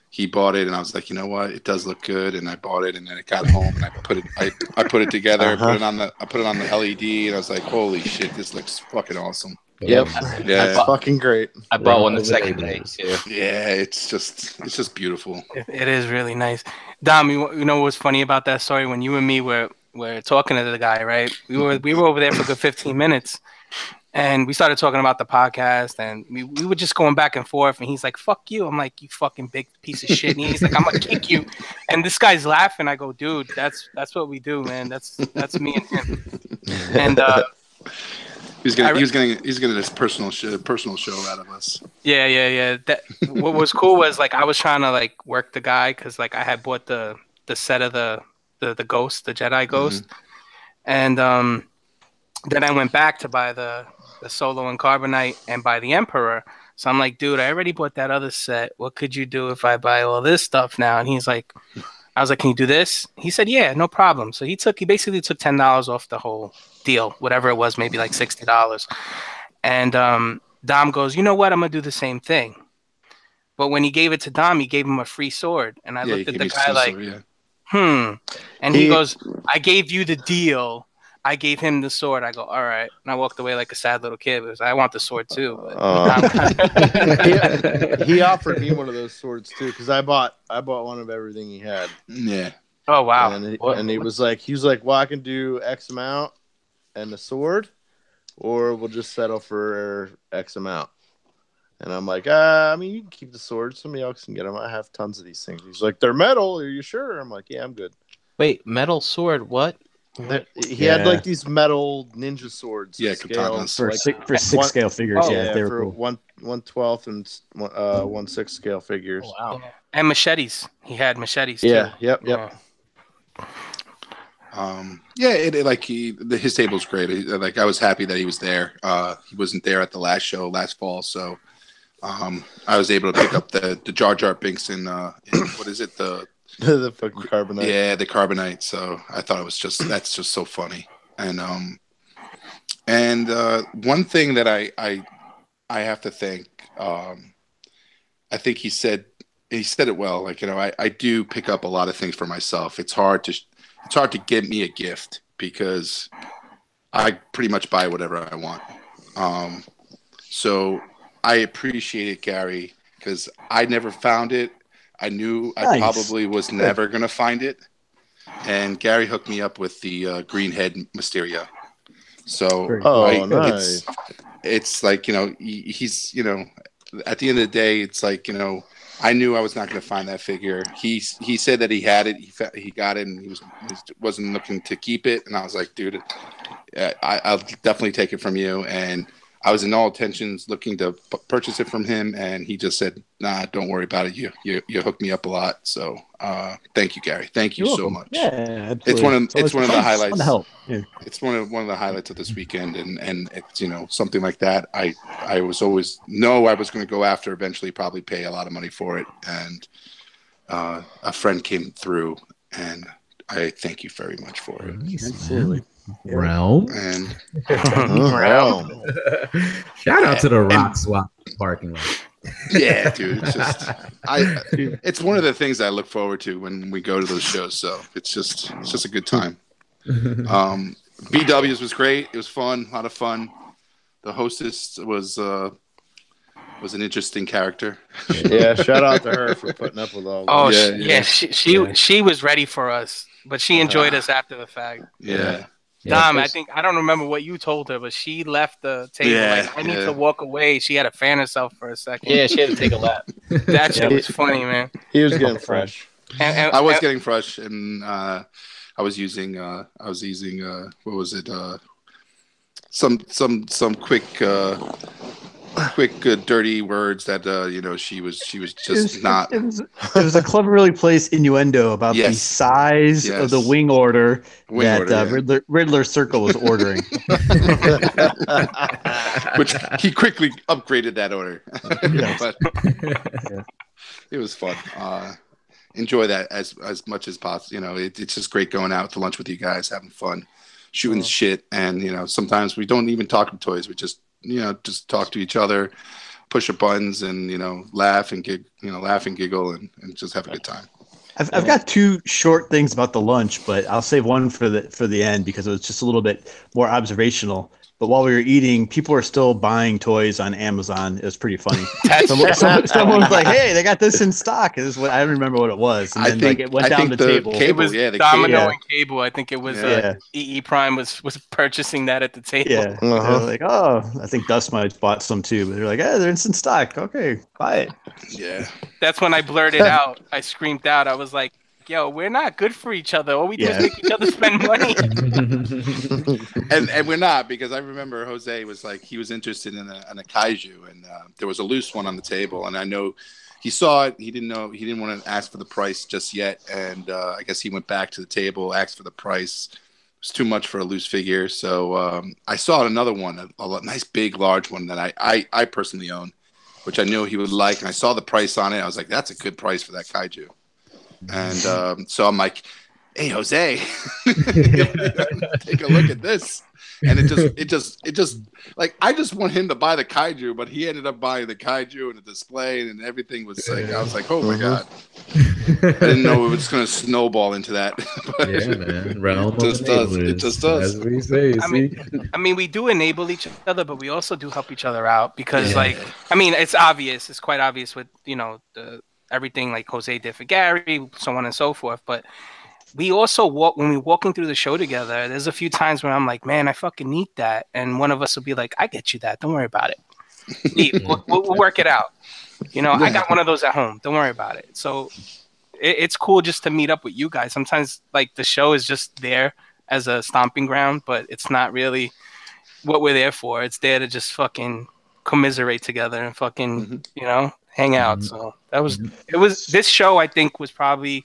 he bought it, and I was like, you know what, it does look good, and I bought it, and then I got home and I put it together, put it on the LED, and I was like, holy shit, this looks fucking awesome. Yep. Yeah. It's fucking great. I bought one the second day too. Yeah, it's just beautiful. It is really nice. Dom, you know what's funny about that story? When you and me were talking to the guy, right? We were over there for a good 15 minutes, and we started talking about the podcast, and we were just going back and forth, and he's like, fuck you. I'm like, you fucking big piece of shit. And he's like, I'm gonna kick you. And this guy's laughing. I go, dude, that's what we do, man. That's me and him. And He's gonna this personal show out of us. Yeah. That what was cool was like I was trying to like work the guy because like I had bought the set of the Ghost, the Jedi Ghost, and then I went back to buy the Solo and Carbonite and buy the Emperor. So I'm like, dude, I already bought that other set. What could you do if I buy all this stuff now? And he's like, I was like, can you do this? He said, yeah, no problem. So he basically took $10 off the whole deal, whatever it was, maybe like $60. And Dom goes, you know what? I'm going to do the same thing. But when he gave it to Dom, he gave him a free sword. And I looked at the guy like, And he goes, I gave you the deal. I gave him the sword. I go, all right. And I walked away like a sad little kid because I want the sword too. He offered me one of those swords too because I bought one of everything he had. Yeah. Oh wow. And he was like, well, I can do X amount and the sword, or we'll just settle for X amount. And I'm like, I mean, you can keep the sword. Somebody else can get them. I have tons of these things. He's like, they're metal. Are you sure? I'm like, yeah, I'm good. Wait, metal sword? What? He had like these metal ninja swords. Yeah, katanas. For six scale figures. Oh, they were for cool. 1/12 and 1/6 scale figures. Oh, wow. And machetes. He had machetes too. Yeah. Yep. His table's great. I was happy that he was there. He wasn't there at the last fall, so I was able to pick up the Jar Jar Binks in what is it, the The fucking carbonite. Yeah, the carbonite. So I thought it was that's just so funny. And one thing that I have to thank, I think he said it well. Like, I do pick up a lot of things for myself. It's hard to get me a gift because I pretty much buy whatever I want. So I appreciate it, Gary, because I never found it. I knew I probably was never going to find it. And Gary hooked me up with the green head Mysteria. So nice. It's like, he's, at the end of the day, it's like, I knew I was not going to find that figure. He said that he had it. He got it, and he wasn't looking to keep it. And I was like, dude, I'll definitely take it from you. And I was in all intentions looking to purchase it from him, and he just said, "Nah, don't worry about it. You hooked me up a lot." So thank you, Gary. Thank you so much. Yeah, it's one of the highlights. Fun to help. Yeah. It's one of the highlights of this weekend, and it's something like that. I was always I was going to go after eventually, probably pay a lot of money for it, and a friend came through, and I thank you very much for it. Nice, Absolutely. Realm. And Realm. Shout out to the Rock Swap parking lot. Yeah, dude. It's just it's one of the things I look forward to when we go to those shows. So it's just a good time. BW's was great. It was fun, a lot of fun. The hostess was an interesting character. Yeah, shout out to her for putting up with all that. Oh, yeah. She was ready for us, but she enjoyed us after the fact. Yeah. Dom, I don't remember what you told her, but she left the table I need to walk away. She had to fan herself for a second. Yeah, she had to take a lap. That shit was funny, man. He was getting fresh. I was getting fresh, and I was using what was it? Some quick dirty words that she was just not. It was a cleverly placed innuendo about the size of the wing order Riddler Circle was ordering, which he quickly upgraded that order. But it was fun. Enjoy that as much as possible. It's just great going out to lunch with you guys, having fun, shooting shit, and sometimes we don't even talk to toys. We just talk to each other, push our buttons, and laugh and giggle, and just have a good time. I've got two short things about the lunch, but I'll save one for the end because it was just a little bit more observational. But while we were eating, people were still buying toys on Amazon. It was pretty funny. Someone was like, "Hey, they got this in stock." This is what I don't remember what it was. And then it went down the table. It was Domino and Cable. I think it was EE Prime was purchasing that at the table. Yeah, they were like, "Oh, I think Dust might have bought some too." But they're like, "Hey, they're in stock. Okay, buy it." Yeah, that's when I blurted out. I screamed out. I was like, "Yo, we're not good for each other. All we do is make each other spend money." and we're not, because I remember Jose was like, he was interested in a kaiju, and there was a loose one on the table, and I know he saw it. He didn't want to ask for the price just yet, and I guess he went back to the table, asked for the price. It was too much for a loose figure, so I saw another one, a nice big large one that I personally own, which I knew he would like, and I saw the price on it. I was like, that's a good price for that kaiju. And so I'm like, "Hey, Jose, take a look at this." And it just like, I just want him to buy the kaiju, but he ended up buying the kaiju and the display, and everything was like, I was like, "Oh my god!" I didn't know it was going to snowball into that. But yeah, man. Realm it just does. It just does. As we say, I mean, we do enable each other, but we also do help each other out because, it's obvious. It's quite obvious with everything like Jose did for Gary, so on and so forth. But we also when we're walking through the show together, there's a few times where I'm like, "Man, I fucking need that." And one of us will be like, "I get you that. Don't worry about it. We'll work it out. I got one of those at home. Don't worry about it." So it's cool just to meet up with you guys. Sometimes like the show is just there as a stomping ground, but it's not really what we're there for. It's there to just fucking commiserate together and fucking, hang out. So this show, I think, was probably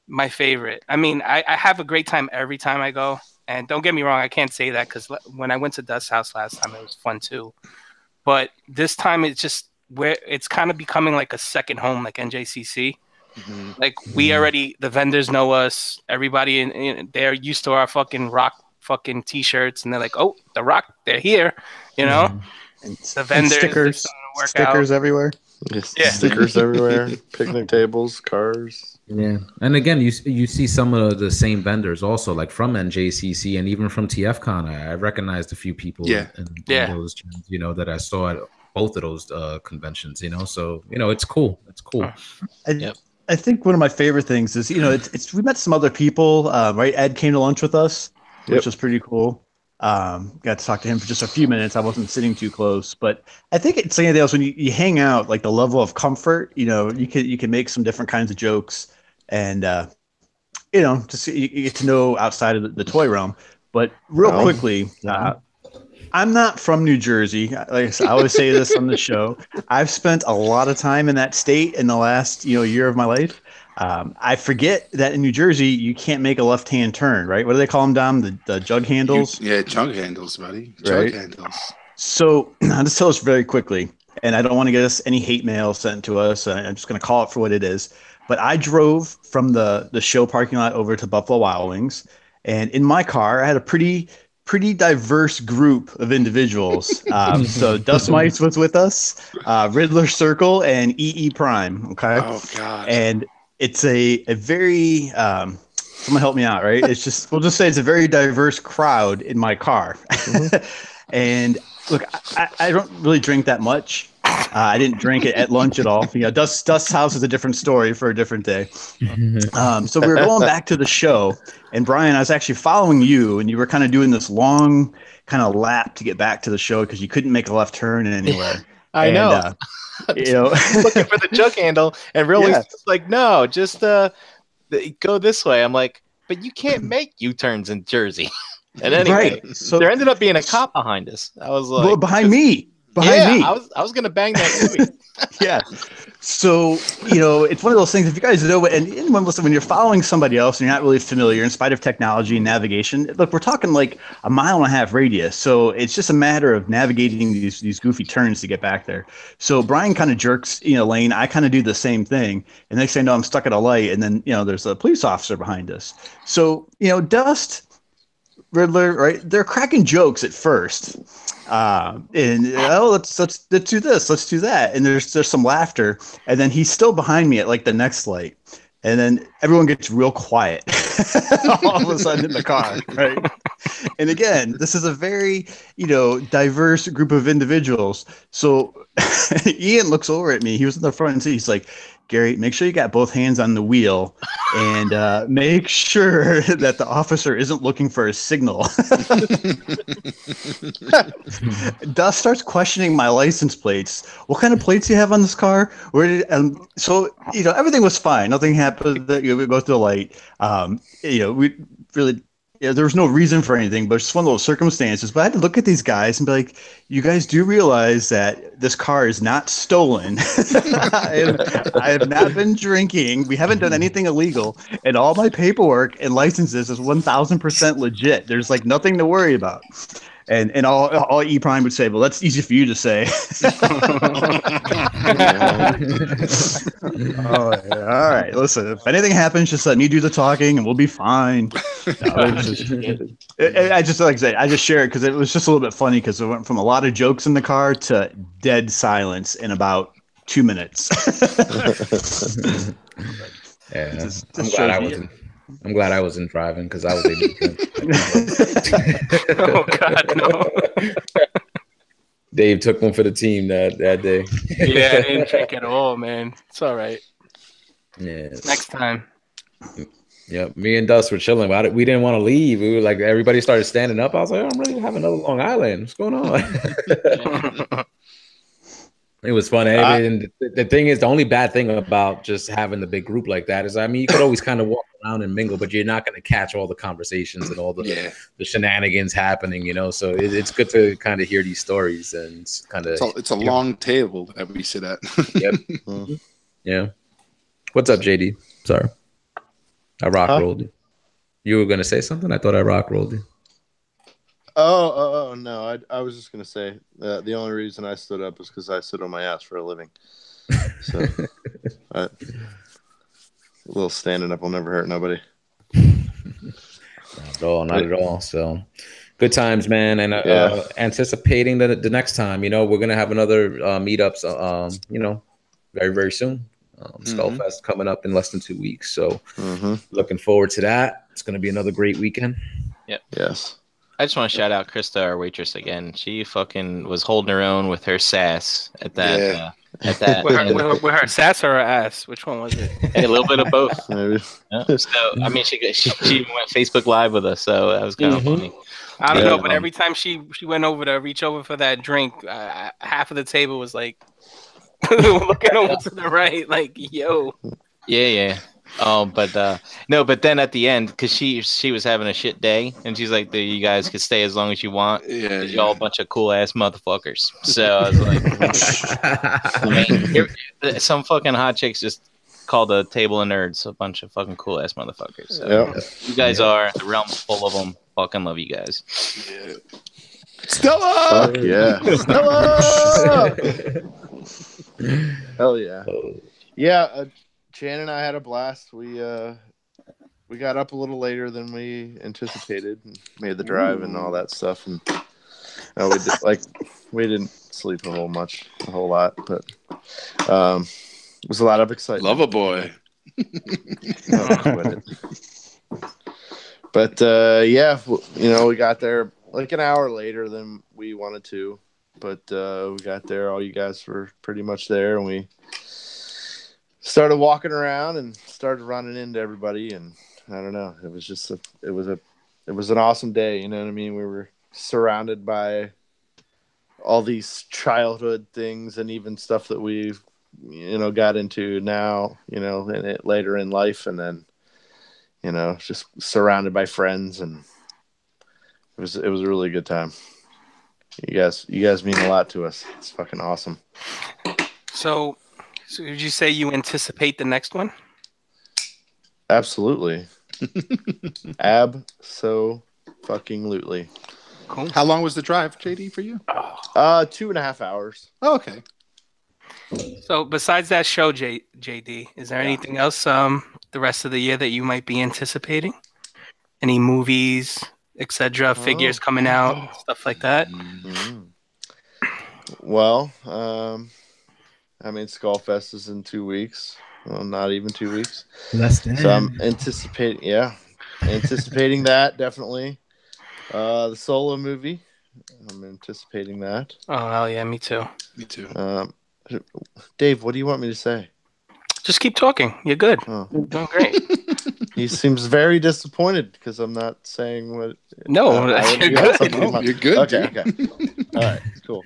my favorite. I mean, I have a great time every time I go, and don't get me wrong, I can't say that because when I went to Dust House last time, it was fun too. But this time, it's just where it's kind of becoming like a second home, like NJCC, Like the vendors know us. Everybody they're used to our fucking rock fucking t-shirts, and they're like, oh, the rock, they're here, you know. And The vendors, stickers, everywhere. Yeah. Stickers everywhere. Picnic tables, cars. Yeah, and again, you see some of the same vendors also, like from NJCC and even from TFCon. I recognized a few people in those, that I saw at both of those conventions. So it's cool. It's cool. I think one of my favorite things is it's we met some other people. Right, Ed came to lunch with us, which was pretty cool. Got to talk to him for just a few minutes. I wasn't sitting too close, but I think it's something else when you hang out, like the level of comfort, you can make some different kinds of jokes, and just you get to know outside of the toy realm. But real quickly, I'm not from New Jersey. Like I said, I always say this on the show. I've spent a lot of time in that state in the last year of my life. I forget that in New Jersey you can't make a left-hand turn, right? What do they call them, Dom? The jug handles? Jug handles, buddy. Jug handles. So I'll just tell us very quickly, and I don't want to get us any hate mail sent to us. I'm just going to call it for what it is. But I drove from the show parking lot over to Buffalo Wild Wings, and in my car I had a pretty diverse group of individuals. So Dust Mites was with us, Riddler Circle, and EE Prime. Okay. Oh God. And it's a very someone help me out, right? We'll just say it's a very diverse crowd in my car. And look, I don't really drink that much. I didn't drink it at lunch at all. Dust's house is a different story for a different day. So we were going back to the show, and Brian, I was actually following you, and you were kind of doing this long kind of lap to get back to the show because you couldn't make a left turn anywhere. I know. Looking for the jug handle, and really, it's like, no, just go this way. I'm like, but you can't make U-turns in Jersey. And anyway, so there ended up being a cop behind us. I was like, well, behind me. Me. I was gonna bang that movie. Yeah. So, it's one of those things, if you guys know, and when you're following somebody else and you're not really familiar, in spite of technology and navigation, look, we're talking like a 1.5 mile radius. So it's just a matter of navigating these goofy turns to get back there. So Brian kind of jerks, lane. I kind of do the same thing. And next thing I know, I'm stuck at a light. And then, there's a police officer behind us. So, Dust, Riddler, right? They're cracking jokes at first. Let's do this, let's do that, and there's some laughter, and then he's still behind me at like the next light, and then everyone gets real quiet all of a sudden in the car, right? And again, this is a very diverse group of individuals. So Ian looks over at me. He was in the front seat. He's like, Gary, make sure you got both hands on the wheel, and make sure that the officer isn't looking for a signal. Dust starts questioning my license plates. What kind of plates do you have on this car? So everything was fine. Nothing happened. We go through the light. We really. Yeah, there was no reason for anything, but it's just one of those circumstances. But I had to look at these guys and be like, you guys do realize that this car is not stolen. I have not been drinking. We haven't done anything illegal. And all my paperwork and licenses is 1,000% legit. There's like nothing to worry about. And all E Prime would say, well, that's easy for you to say. All right. Listen, if anything happens, just let me do the talking and we'll be fine. I just share it because it was just a little bit funny because it went from a lot of jokes in the car to dead silence in about 2 minutes. Yeah, I'm glad I wasn't driving because I was able to. Oh God, no! Dave took one for the team that day. Yeah, I didn't drink at all, man. It's all right. Yeah, next time. Yeah, me and Dust were chilling. We didn't want to leave. We were like, everybody started standing up. I was like, I'm ready to have another Long Island. What's going on? It was fun. And the thing is, the only bad thing about just having the big group like that is, you could always kind of walk around and mingle, but you're not going to catch all the conversations and all the shenanigans happening, So it's good to kind of hear these stories and kind of. It's a long table that we sit at. Yep. Yeah. What's up, JD? Sorry, I rock rolled you. You were going to say something? I thought I rock rolled you. Oh no! I was just gonna say the only reason I stood up is because I sit on my ass for a living. So A little standing up will never hurt nobody. Not at all. Not at all. So good times, man. And anticipating the next time, we're going to have another meetups, very, very soon. Skullfest coming up in less than 2 weeks. So looking forward to that. It's going to be another great weekend. Yep. Yes. I just want to shout out Krista, our waitress, again. She fucking was holding her own with her sass at that. Yeah. At that. With her sass or her ass? Which one was it? Hey, a little bit of both. Maybe. Yeah. So I mean, she even went Facebook Live with us, so that was kind of funny. I don't know, but every time she went over to reach over for that drink, half of the table was like looking over to the right, like, yo. Yeah. But then at the end, because she was having a shit day, and she's like, "You guys can stay as long as you want. Yeah, y'all a bunch of cool ass motherfuckers." So I was like, some fucking hot chicks just called a table of nerds a bunch of fucking cool ass motherfuckers. So you guys are the realm's full of them. Fucking love you guys. Yeah. Stella! Fuck yeah. Stella! Hell yeah. Yeah, Chan and I had a blast. We got up a little later than we anticipated and made the drive and all that stuff. And we didn't sleep a whole lot, but it was a lot of excitement. Love a boy. But we got there like an hour later than we wanted to, but we got there. All you guys were pretty much there, and we started walking around and started running into everybody. And I don't know, it was just it was an awesome day. You know what I mean? We were surrounded by all these childhood things and even stuff that we've got into now, later in life, and then just surrounded by friends, and it was a really good time. You guys mean a lot to us. It's fucking awesome. So did you say you anticipate the next one? Absolutely. Abso-fucking-lutely. Cool. How long was the drive, JD, for you? 2.5 hours. Oh, okay. So besides that show, JD, is there anything else the rest of the year that you might be anticipating? Any movies, etc., figures coming out, stuff like that? Mm-hmm. Well, Skullfest is in 2 weeks. Well, not even 2 weeks. Less than. So I'm anticipating that, definitely. The Solo movie, I'm anticipating that. Oh, hell yeah, me too. Me too. Dave, what do you want me to say? Just keep talking. You're good. Oh. You're doing great. He seems very disappointed because I'm not saying what. No, you're good. You're good. Okay. All right, cool.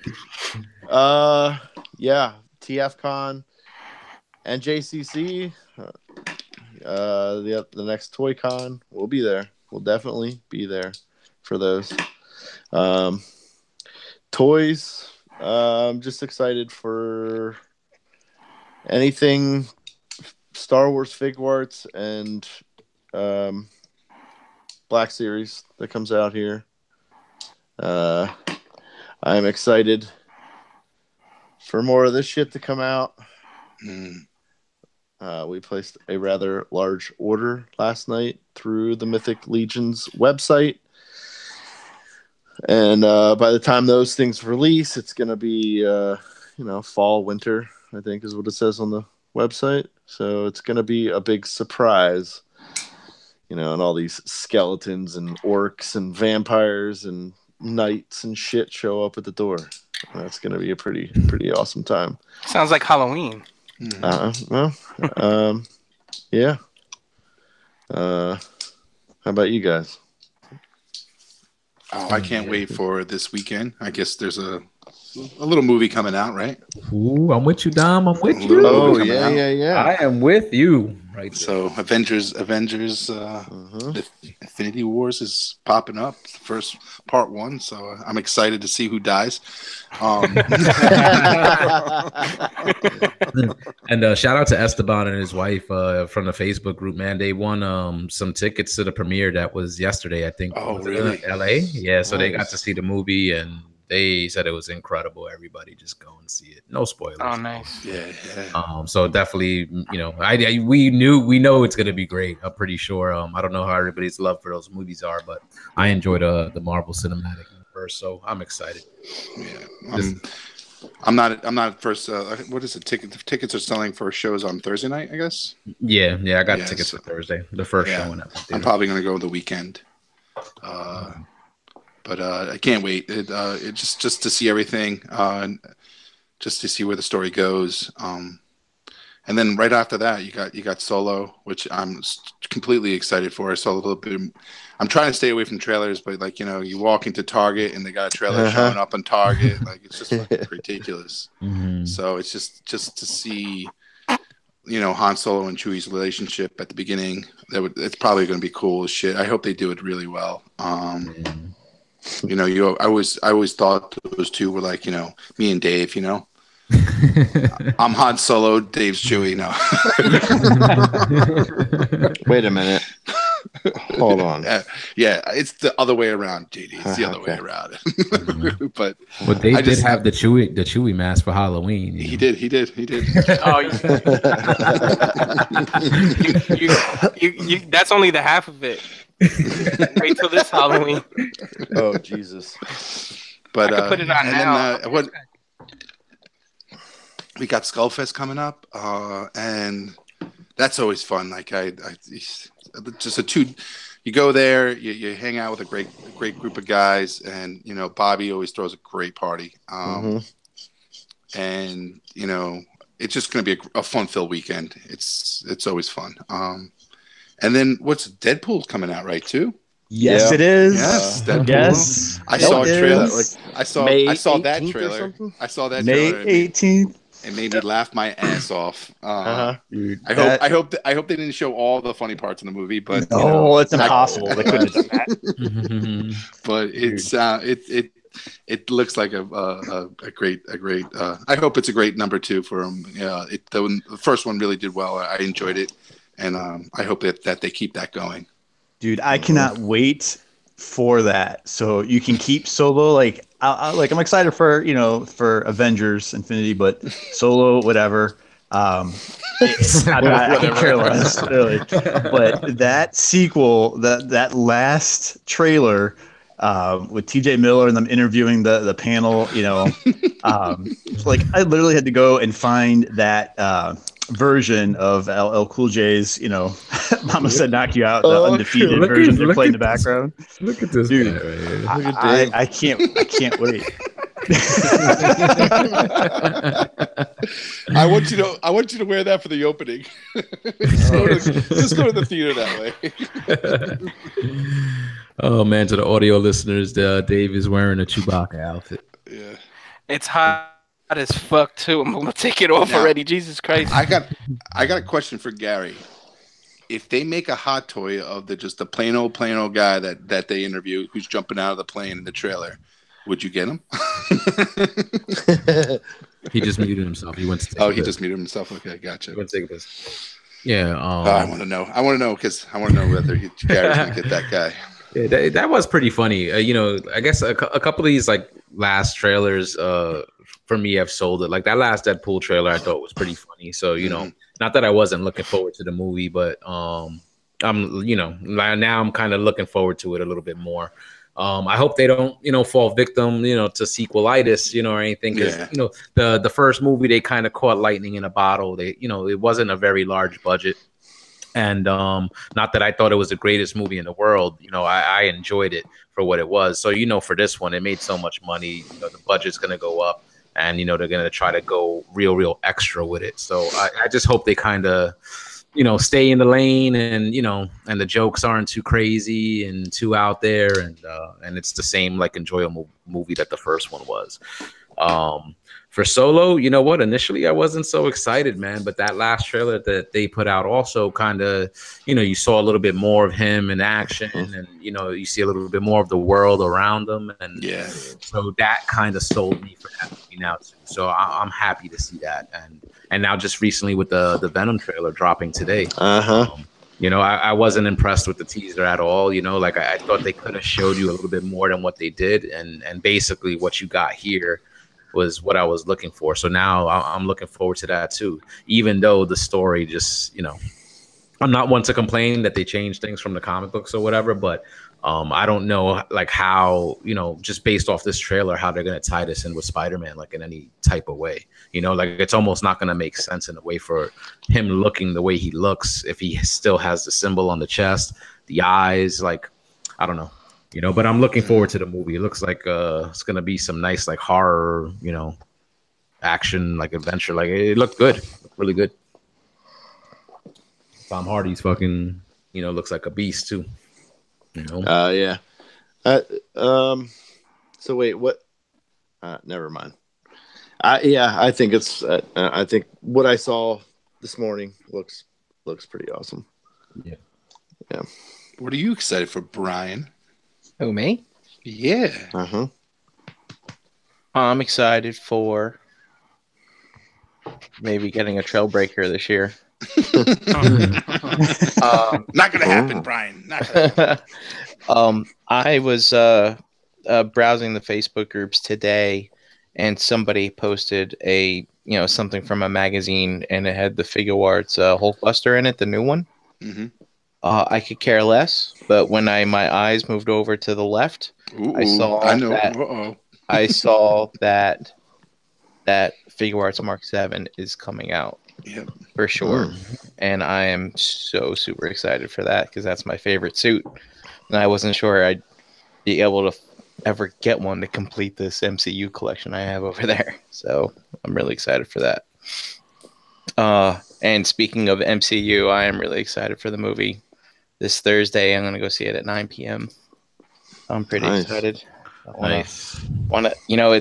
TFCon and JCC. The next Toy Con, we'll be there. We'll definitely be there for those. Toys. I'm just excited for anything Star Wars Figuarts and Black Series that comes out here. I'm excited for more of this shit to come out. We placed a rather large order last night through the Mythic Legion's website. And by the time those things release, it's going to be, fall, winter, I think is what it says on the website. So it's going to be a big surprise, and all these skeletons and orcs and vampires and knights and shit show up at the door. That's going to be a pretty awesome time. Sounds like Halloween. Yeah. How about you guys? Oh, I can't wait for this weekend. I guess there's a little movie coming out, right? Ooh, I'm with you, Dom. I'm with you. Oh, yeah. I am with you. Right. So Avengers, Infinity Wars is popping up. The first part 1. So I'm excited to see who dies. And shout out to Esteban and his wife from the Facebook group, man. They won some tickets to the premiere that was yesterday, I think. Oh, was really? It in LA? Yeah, so Nice. they got to see the movie, and they said it was incredible. Everybody just go and see it. No spoilers. Oh, nice. Yeah. So definitely, we know it's gonna be great. I'm pretty sure. I don't know how everybody's love for those movies are, but I enjoyed the Marvel Cinematic Universe, so I'm excited. Yeah. I'm not first. What is it? Tickets are selling for shows on Thursday night, I guess. Yeah. I got tickets for Thursday, the first show. I'm probably gonna go the weekend. But I can't wait. It just to see everything, just to see where the story goes. And then right after that, you got Solo, which I'm completely excited for. I saw a little bit. I'm trying to stay away from trailers, but like you walk into Target and they got a trailer showing up on Target, like it's just fucking ridiculous. Mm-hmm. So it's just to see, Han Solo and Chewie's relationship at the beginning. It's probably going to be cool as shit. I hope they do it really well. I always thought those two were like me and Dave. I'm Han Solo, Dave's Chewie. No. Wait a minute. Hold on. Yeah, it's the other way around, JD. It's the other way around. But they did have the Chewie mask for Halloween. He did. Oh, that's only the half of it. Wait till this Halloween. Oh, Jesus. But I could put it on now. Then, we got Skullfest coming up, and that's always fun. Like you go there, you hang out with a great group of guys, and Bobby always throws a great party. And it's just going to be a fun-filled weekend. It's always fun. And then what's Deadpool's coming out, right? Too. Yes, it is. Yes, Deadpool. Yes. I saw a trailer. Like I saw that trailer. I saw that May trailer. 18th. It made me laugh my ass off. Dude, I hope they didn't show all the funny parts in the movie, but it's impossible. They couldn't have done that. But it looks like a great. I hope it's a great number 2 for him. Yeah, the first one really did well. I enjoyed it, and I hope that they keep that going. Dude, I cannot wait for that. So you can keep Solo. Like, I'm excited for Avengers Infinity, but Solo, whatever. I can care less, really. But that sequel, that last trailer with TJ Miller and them interviewing the panel, like I literally had to go and find that version of LL Cool J's, Mama Said Knock You Out, the undefeated version they play in the background. Look at this dude. guy right here. Look at Dave. I can't wait. I want you to wear that for the opening. Just go to the theater that way. Oh man, to the audio listeners, Dave is wearing a Chewbacca outfit. Yeah, it's hot as fuck too. I'm gonna take it off already. Jesus Christ! I got a question for Gary. If they make a hot toy of the plain old guy that they interview who's jumping out of the plane in the trailer, would you get him? He just muted himself. He went to take he just muted himself. Okay, gotcha. He went to take this. Yeah. I want to know. I want to know whether Gary's gonna get that guy. Yeah, that was pretty funny. I guess a couple of these like last trailers for me have sold it. Like that last Deadpool trailer I thought was pretty funny. So, not that I wasn't looking forward to the movie, but I'm now I'm kind of looking forward to it a little bit more. I hope they don't, fall victim, to sequelitis, or anything. Because, the first movie, they kind of caught lightning in a bottle. They, it wasn't a very large budget. And not that I thought it was the greatest movie in the world. I enjoyed it for what it was. So, for this one, it made so much money. The budget's going to go up. And, they're going to try to go real extra with it. So I just hope they kind of, stay in the lane and, and the jokes aren't too crazy and too out there. And it's the same, like, enjoyable movie that the first one was. For Solo, you know what? Initially, I wasn't so excited, man. But that last trailer that they put out also kind of, you saw a little bit more of him in action, and you see a little bit more of the world around him, and so that kind of sold me for that movie now too. So I'm happy to see that, and now just recently with the Venom trailer dropping today, I wasn't impressed with the teaser at all. Like I thought they could have showed you a little bit more than what they did, and basically what you got here was what I was looking for. So now I'm looking forward to that too. Even though the story just, I'm not one to complain that they change things from the comic books or whatever, but I don't know like how, just based off this trailer, how they're going to tie this in with Spider-Man, like in any type of way, like it's almost not going to make sense in a way for him looking the way he looks if he still has the symbol on the chest, the eyes, like, I don't know, but I'm looking forward to the movie. It looks like it's going to be some nice, like horror, action, like adventure. Like it looked good, looked really good. Tom Hardy's fucking, looks like a beast too. Yeah. So wait, what? Never mind. I think it's. I think what I saw this morning looks pretty awesome. Yeah. Yeah. What are you excited for, Brian? Who, me? Yeah. Uh-huh. I'm excited for maybe getting a Trailbreaker this year. Not gonna happen, Brian. Not gonna happen. I was browsing the Facebook groups today, and somebody posted a something from a magazine, and it had the Figuarts Hulkbuster in it, the new one. Mm-hmm. I could care less, but when my eyes moved over to the left, I saw that Figuarts Mark 7 is coming out. Yep. For sure. And I am so super excited for that because that's my favorite suit. And I wasn't sure I'd be able to ever get one to complete this MCU collection I have over there. So I'm really excited for that. And speaking of MCU, I am really excited for the movie. This Thursday, I'm going to go see it at 9 p.m. I'm pretty excited. Nice.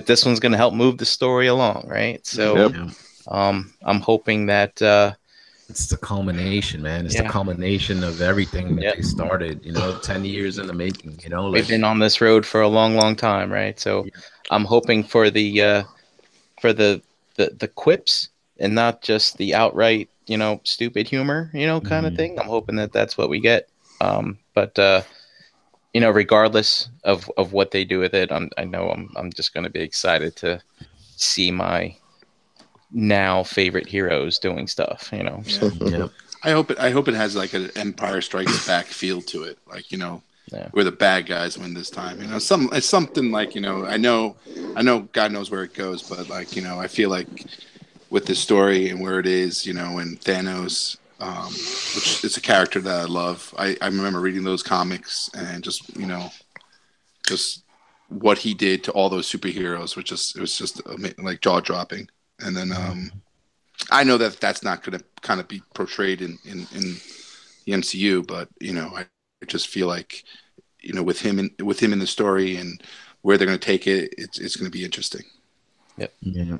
This one's going to help move the story along, right? So I'm hoping that it's the culmination, man. It's the culmination of everything that they started, 10 years in the making, We've been on this road for a long, long time, right? So I'm hoping for the quips and not just the outright, stupid humor, kind of thing. I'm hoping that that's what we get. But regardless of what they do with it, I know I'm just going to be excited to see my now favorite heroes doing stuff, So. Yeah. I hope it has like an Empire Strikes Back feel to it, like where the bad guys win this time. It's something like I know God knows where it goes, but like I feel like with this story and where it is, and Thanos, which is a character that I love. I remember reading those comics and just what he did to all those superheroes, it was just like jaw dropping. And then I know that that's not going to kind of be portrayed in the MCU, but I just feel like with him in the story and where they're going to take it, it's going to be interesting. Yep. Yeah.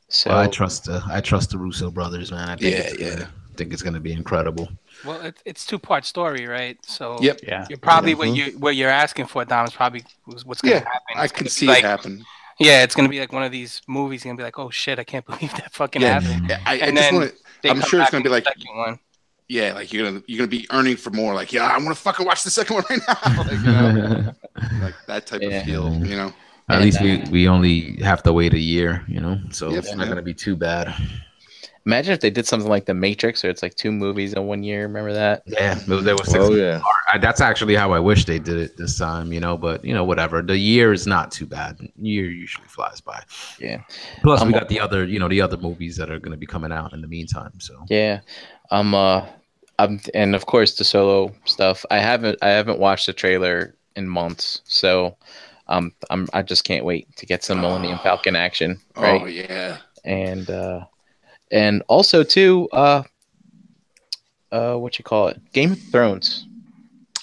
So I trust the Russo brothers, man. I think it's going to be incredible. Well, it's 2-part story, right? So you're probably what you're asking for, Dom, is probably what's going to happen. I can see it happen. Yeah, it's gonna be like one of these movies. You're gonna be like, "Oh shit, I can't believe that fucking happened." Yeah, I'm sure it's gonna be like, like you're gonna be earning for more. Like, I want to fucking watch the second one right now. Like that type of feel. At least we only have to wait a year. So it's not gonna be too bad. Imagine if they did something like The Matrix, or it's like 2 movies in 1 year. Remember that? Yeah, there was 6 that's actually how I wish they did it this time. But whatever. The year is not too bad. Year usually flies by. Yeah. Plus, we got the other movies that are going to be coming out in the meantime. So yeah, and of course the Solo stuff. I haven't watched the trailer in months, so I just can't wait to get some Millennium Falcon action. Right? Oh yeah. And also too, what you call it? Game of Thrones.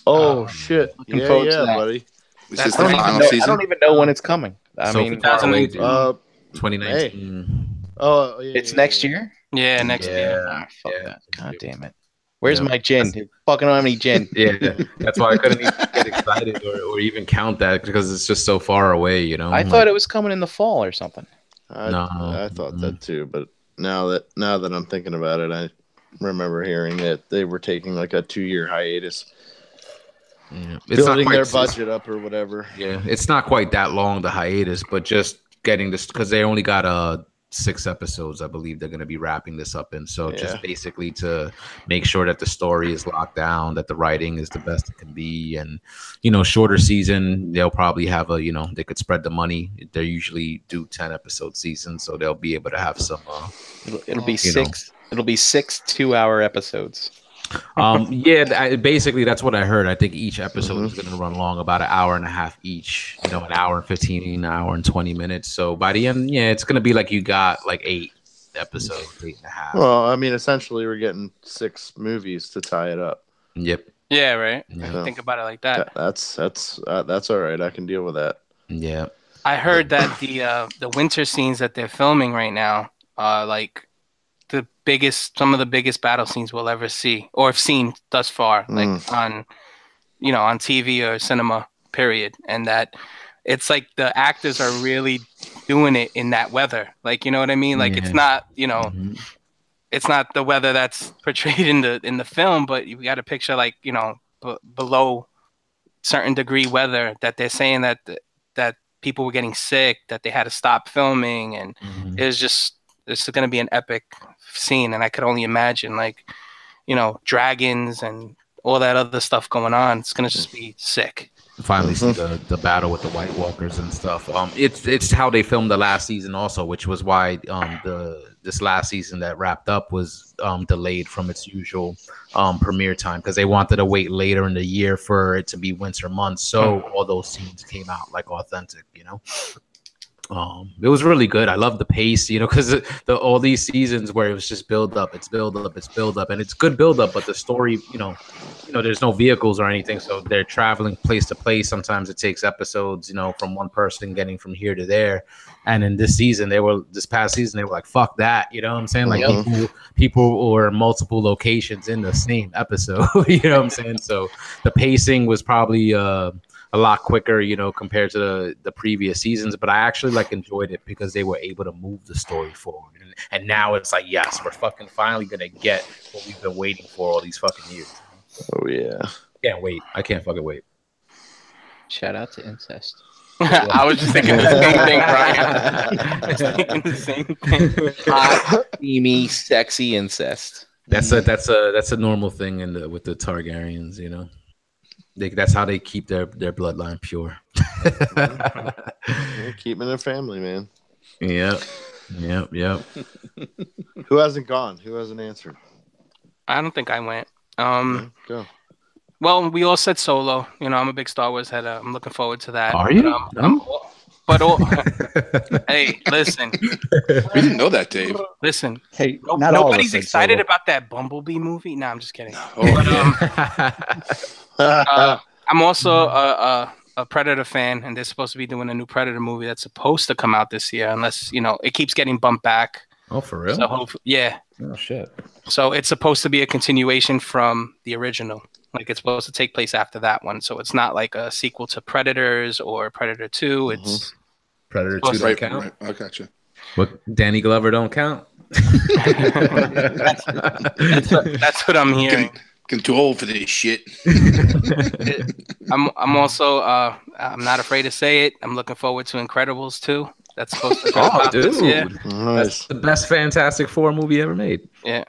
Oh shit! Yeah, buddy. This is the final season. I don't even know when it's coming. I mean, 2019. Oh, yeah, it's next year. Yeah, next year. That. God damn it! Where's my gin? Fucking don't have any gin. Yeah, that's why I couldn't even get excited or even count that because it's just so far away. I thought it was coming in the fall or something. I thought that too, but now that I'm thinking about it, remember hearing that they were taking like a 2-year hiatus, It's not building quite their budget up or whatever. Yeah, it's not quite that long, the hiatus, but just getting this because they only got 6 episodes, I believe they're going to be wrapping this up in. So just basically to make sure that the story is locked down, that the writing is the best it can be, and shorter season, they'll probably have they could spread the money. They usually do 10-episode seasons, so they'll be able to have some. It'll be six. It'll be 6 2-hour episodes. Basically that's what I heard. I think each episode is going to run long, about an hour and a half each, an hour and 15, an hour and 20 minutes. So by the end, it's going to be like you got like 8 episodes, 8.5. Well, I mean, essentially we're getting 6 movies to tie it up. Yep. Yeah, right. Yeah. Think about it like that. That's all right. I can deal with that. Yeah. I heard that the winter scenes that they're filming right now are like some of the biggest battle scenes we'll ever see or have seen thus far, like on TV or cinema, period. And that it's like the actors are really doing it in that weather. Like, you know what I mean? Like it's not, it's not the weather that's portrayed in the film, but you got to picture like, below certain degree weather that they're saying that people were getting sick, that they had to stop filming. And it's going to be an epic scene. And I could only imagine like, dragons and all that other stuff going on. It's going to just be sick. Finally see the battle with the White Walkers and stuff. It's how they filmed the last season also, which was why this last season that wrapped up was delayed from its usual premiere time, because they wanted to wait later in the year for it to be winter months, so all those scenes came out like authentic. It was really good. I love the pace, because all these seasons where it was just build up, and it's good build up, but the story, there's no vehicles or anything, so they're traveling place to place. Sometimes it takes episodes, from one person getting from here to there. And in this past season, they were like, "Fuck that," you know what I'm saying? Like people were multiple locations in the same episode, you know what I'm saying? So the pacing was probably a lot quicker, compared to the previous seasons. But I actually enjoyed it because they were able to move the story forward. And now it's like, yes, we're fucking finally going to get what we've been waiting for all these fucking years. Oh, yeah. Can't wait. I can't fucking wait. Shout out to incest. I was just thinking the same thing, Brian. I was thinking the same thing. Hot, steamy, sexy incest. That's a normal thing with the Targaryens, that's how they keep their bloodline pure. Keeping their family, man. Yep. Who hasn't gone? Who hasn't answered? I don't think I went. Go. Well, we all said Solo. I'm a big Star Wars head. I'm looking forward to that. Are you? Hey, listen. We didn't know that, Dave. Listen. Hey, nobody's excited about that Bumblebee movie. No, I'm just kidding. I'm also a Predator fan, and they're supposed to be doing a new Predator movie that's supposed to come out this year, unless it keeps getting bumped back. Oh, for real? So yeah. Oh shit. So it's supposed to be a continuation from the original. Like it's supposed to take place after that one. So it's not like a sequel to Predators or Predator 2. It's Predator 2 don't count. Right. I gotcha. What, Danny Glover don't count? that's what I'm hearing. Getting too old for this shit. I'm also I'm not afraid to say it. I'm looking forward to Incredibles 2. That's supposed to come out this year. Nice. That's the best Fantastic Four movie ever made. Yeah.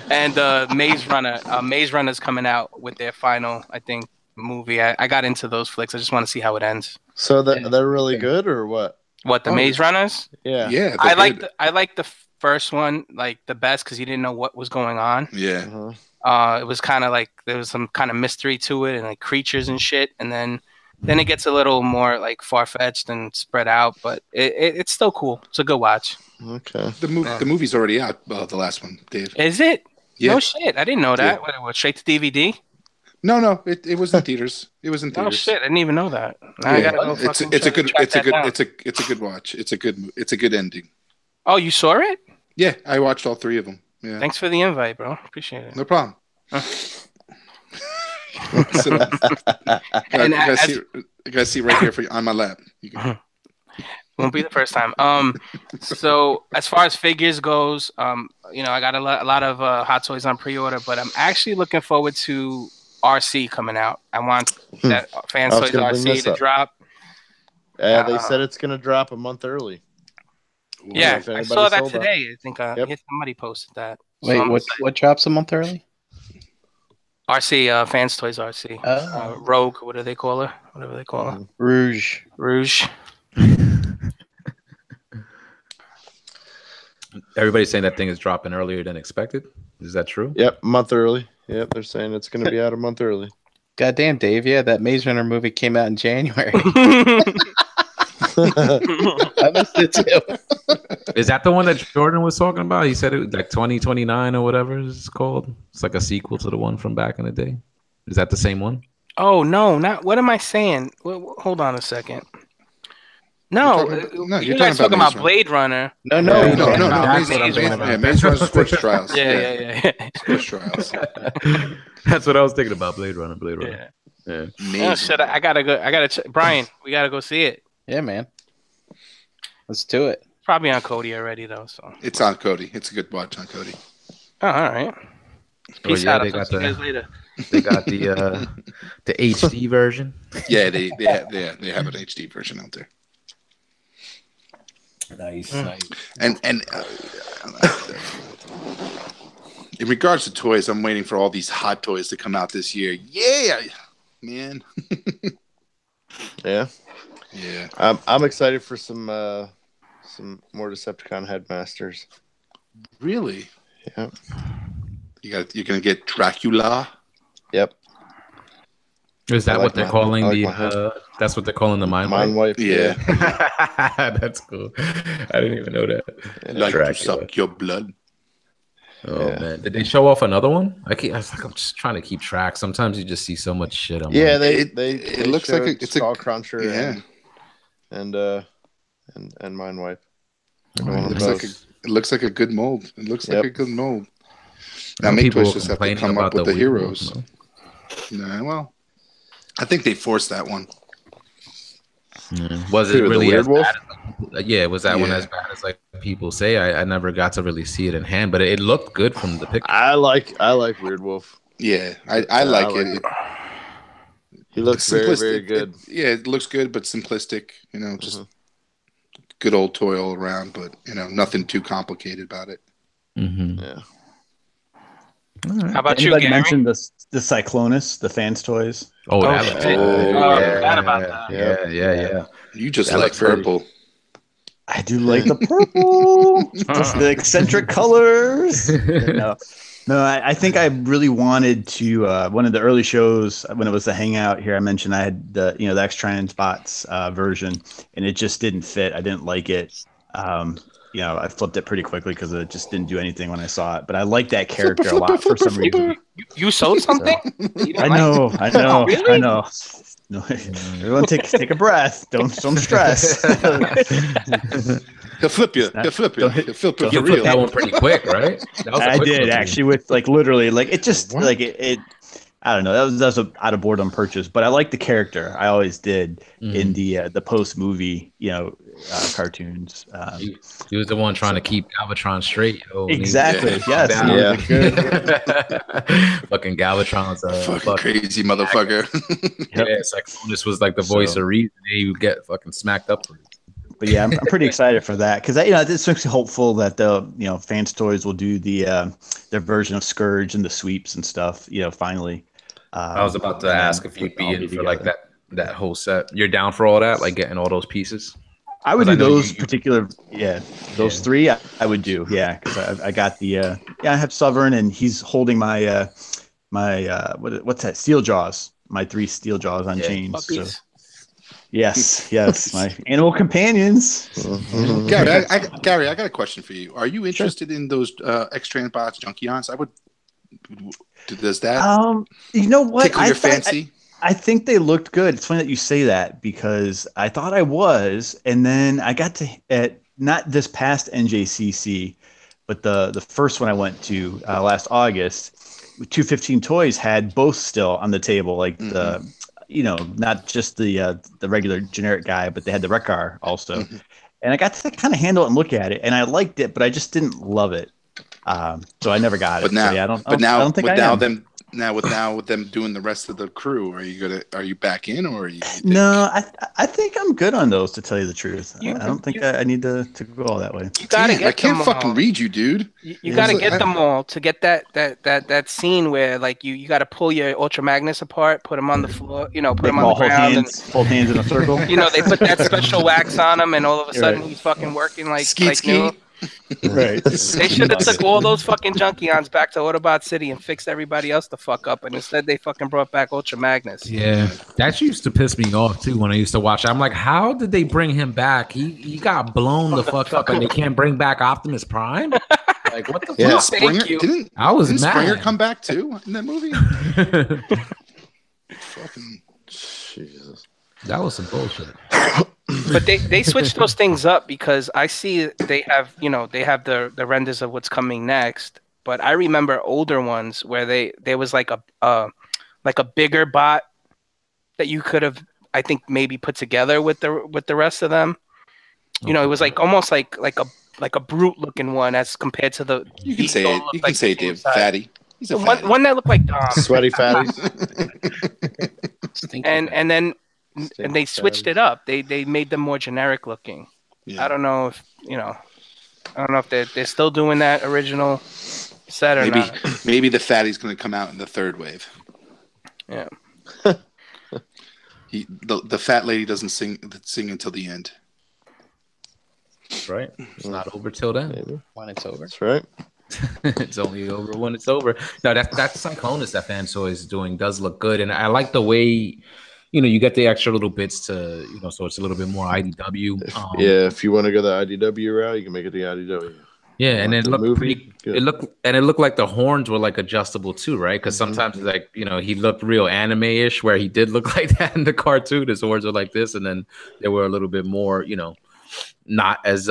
And Maze Runner. Maze Runner's coming out with their final, I think, movie. I got into those flicks. I just want to see how it ends. So they're really good, or what? What, the Maze Runners? Yeah. Yeah. I like the first one like the best because you didn't know what was going on. Yeah. It was kind of like there was some kind of mystery to it and like creatures and shit, and then it gets a little more like far-fetched and spread out, but it's still cool. It's a good watch. Okay. The movie's already out. The last one, Dave. Is it? Yeah. No shit. I didn't know that. Yeah. What, straight to DVD? No. It was in theaters. It was in theaters. Oh shit! I didn't even know that. Yeah. It's a good watch. It's a good ending. Oh, you saw it? Yeah, I watched all 3 of them. Yeah. Thanks for the invite, bro. Appreciate it. No problem. And I got see right here for you on my lap. Won't be the first time. So as far as figures goes, I got a lot of Hot Toys on pre-order, but I'm actually looking forward to RC coming out. I want that Fans I was Toys gonna bring RC this to up. drop. They said it's gonna drop a month early. Yeah, If I anybody's saw that sold out. today. I think Yep. somebody posted that. So Wait, I'm what drops a month early? RC, Fans Toys RC. Oh. Rogue, what do they call her? Whatever they call her. Rouge. Everybody's saying that thing is dropping earlier than expected. Is that true? Yep, a month early. Yep, they're saying it's gonna be out a month early. Goddamn, Dave. Yeah, that Maze Runner movie came out in January. I missed it too. Is that the one that Jordan was talking about? He said it was like 2029 or whatever it's called. It's like a sequel to the one from back in the day. Is that the same one? Oh no, not what am I saying? Hold on a second. No, you guys talking about Blade Runner. No. Maze Runner Squish Trials. Yeah. Squish Trials. That's what I was thinking about. Blade Runner. Yeah. Oh, shit, I gotta go. Brian, we gotta go see it. Yeah, man. Let's do it. Probably on Cody already though. So it's on Cody. It's a good watch on Cody. Oh, all right. Peace out. I'll talk to you guys later. They got the HD version. Yeah, they have an HD version out there. Nice. And in regards to toys, I'm waiting for all these Hot Toys to come out this year. Yeah, man. Yeah. I'm excited for some more Decepticon Headmasters. Really? Yeah. You're gonna get Dracula. Yep. Is that what they're calling that's what they're calling the Mind Wipe? Yeah. That's cool. I didn't even know that. Like to suck your blood. Oh man, did they show off another one? I'm just trying to keep track. Sometimes you just see so much shit. It looks like it's a Skull Cruncher. Yeah. And Mind Wipe. It looks like a good mold. It looks like a good mold. Now Make Toys just have to come up with the heroes. No? Well, I think they forced that one. Was it really as Wolf? bad? Was that one as bad as like people say? I never got to really see it in hand, but it looked good from the picture. I like Weird Wolf. Yeah, I like it. He looks very, very good. It looks good, but simplistic. Just good old toy all around, but nothing too complicated about it. Mm-hmm. Yeah. Right. How about Anybody you, Gary? mentioned the Cyclonus, the Fans Toys? Oh, I forgot about that. Yeah. You just like purple. I do like the purple, just the eccentric colors. No, I think I really wanted to. One of the early shows when it was the Hangout here, I mentioned I had the X-Trans Bots version, and it just didn't fit. I didn't like it. I flipped it pretty quickly because it just didn't do anything when I saw it. But I like that character a lot for some reason. You sold something? I know. No, everyone take a breath. Don't stress. He'll flip you. He'll flip you that one pretty quick, right? I did actually with literally it just it. I don't know. That was an out of boredom purchase, but I like the character. I always did in the post movie, cartoons. He was the one trying to keep Galvatron straight. Exactly. Yes. Fucking Galvatron's fucking crazy motherfucker. Yeah, it's like this was like the voice of reason. He would get fucking smacked up. But yeah, I'm pretty excited for that because this makes me hopeful that the Fans Toys will do their version of Scourge and the sweeps and stuff. Finally. I was about to ask if you'd be in for like that whole set. You're down for all that, like getting all those pieces? I would do those particular, those three. I would do, because I got the I have Sovereign and he's holding my what's that? Steel Jaws, my 3 Steel Jaws on chains. So. Yes, my animal companions. Gary, I got a question for you. Are you interested in those X-Trans Bots Junkions? Does that you know what? tickle your fancy? I think they looked good. It's funny that you say that because I thought I was, and then I got to not this past NJCC, but the first one I went to last August. 215 Toys had both still on the table, like the not just the regular generic guy, but they had the Rekar also. and I got to kind of handle it and look at it, and I liked it, but I just didn't love it. So I never got it. But now, so yeah, I don't think with I now am. them with them doing the rest of the crew, are you back in, or are you? No, I think I'm good on those, to tell you the truth. You- I don't think I need to go all that way. You gotta Damn, get I can't them fucking all. read you, dude. You gotta get them all to get that scene where like you gotta pull your Ultra Magnus apart, put them on the floor, put Make them them on all the ground, hold hands in a circle. and they put that special wax on him, and all of a sudden Right. he's fucking working like Skeet, new. Right. They should have took all those fucking Junkions back to Autobot City and fixed everybody else the fuck up, and instead they fucking brought back Ultra Magnus. Yeah, that used to piss me off too when I used to watch it. I'm like, how did they bring him back? He got blown the fuck up, and they can't bring back Optimus Prime. Like, what the Yeah. fuck? Springer Thank you. didn't Springer mad. come back too in that movie? Fucking Jesus. That was some bullshit. But they switched those things up because I see they have the renders of what's coming next. But I remember older ones where there was like a bigger bot that you could have, I think, maybe put together with the rest of them. It was like almost like a brute looking one as compared to the. you can say it. You can say it, Dave. Fatty. He's a The fatty. one that looked like Dom. Sweaty fatties. and then they switched it up. They made them more generic looking. Yeah. I don't know if they're still doing that original set or not. Maybe the fatty's going to come out in the third wave. Yeah. The fat lady doesn't sing until the end. That's right. It's not over till then. Maybe. When it's over. That's right. It's only over when it's over. No, that Cyclonus that Fansoy is doing does look good, and I like the way you get the extra little bits to so it's a little bit more IDW. If you want to go the IDW route, you can make it the IDW. Yeah, and it looked movie, pretty. It looked like the horns were like adjustable too, right? Because sometimes like he looked real anime-ish, where he did look like that in the cartoon. His horns were like this, and then they were a little bit more, not as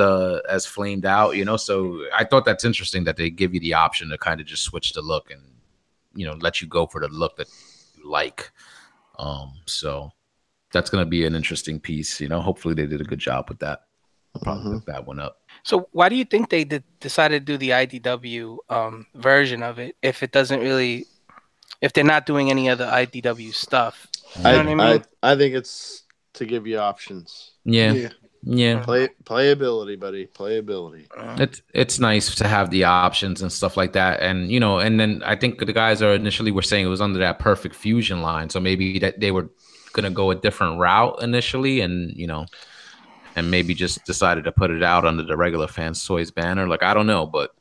flamed out, So I thought that's interesting that they give you the option to kind of just switch the look and let you go for the look that you like. So that's gonna be an interesting piece. Hopefully they did a good job with that. I'll probably pick that one up. So why do you think they decided to do the IDW version of it if they're not doing any other IDW stuff? You know what I mean? I think it's to give you options. Yeah. Playability, buddy. Playability. It's nice to have the options and stuff like that, and and then I think the guys initially were saying it was under that Perfect Fusion line, so maybe that they were gonna go a different route initially, and and maybe just decided to put it out under the regular Fans Toys banner. Like, I don't know, but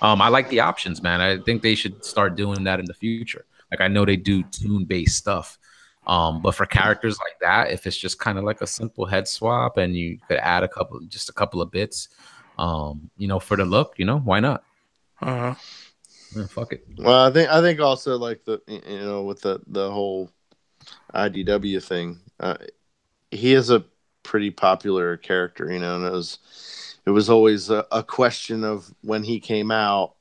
I like the options, man. I think they should start doing that in the future. Like, I know they do tune-based stuff, but for characters like that, if it's just kind of like a simple head swap and you could add a couple of bits, for the look, why not? Yeah, fuck it. Well, I think also like the with the whole IDW thing, he is a pretty popular character, and it was always a question of when he came out,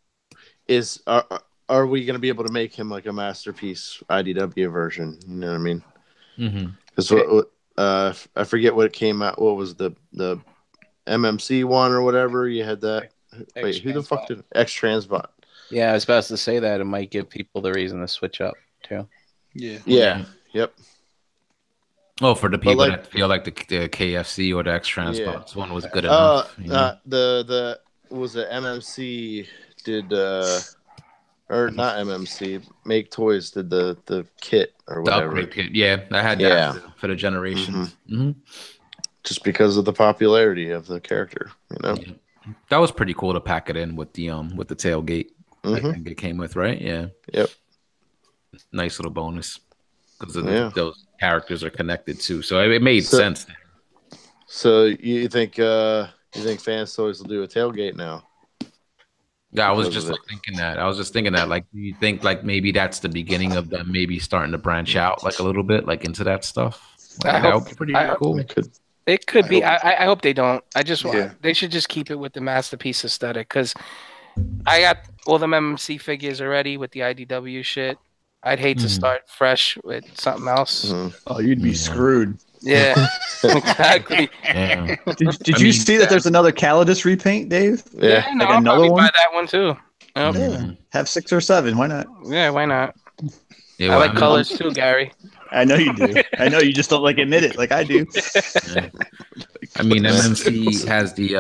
are we going to be able to make him like a masterpiece IDW version? You know what I mean? Because I forget what it came out. What was the MMC one or whatever? You had that. Wait, who the fuck did X-Transbot? Yeah, I was about to say that. It might give people the reason to switch up too. Yeah. Yep. Oh, for the people that feel like the KFC or the X-Transbots one was good enough. The was it MMC did or not MMC Make Toys did the kit or whatever. The upgrade kit. Yeah, I had that for the generation. Just because of the popularity of the character, Yeah. That was pretty cool to pack it in with the tailgate. I think it came with, right? Yeah. Yep. Nice little bonus because those characters are connected too, so it made sense. So you think Fans Toys will do a tailgate now? Yeah, I was just thinking that. Like, do you think like maybe that's the beginning of them maybe starting to branch out like a little bit like into that stuff? Like, that would be pretty cool. It could be. I hope they don't. I just want they should just keep it with the masterpiece aesthetic because I got all the MMC figures already with the IDW shit. I'd hate to start fresh with something else. Oh, you'd be screwed. Yeah, exactly. Yeah. Did you see that there's another Calidus repaint, Dave? Yeah, no, Like I'll another probably one? buy that one too. Yep. Mhm. Have 6 or 7. Why not? Yeah, why not? Yeah, I well, like mean, colors too, Gary. I know you do. I know you just don't like admit it like I do. yeah. I mean, MMC has the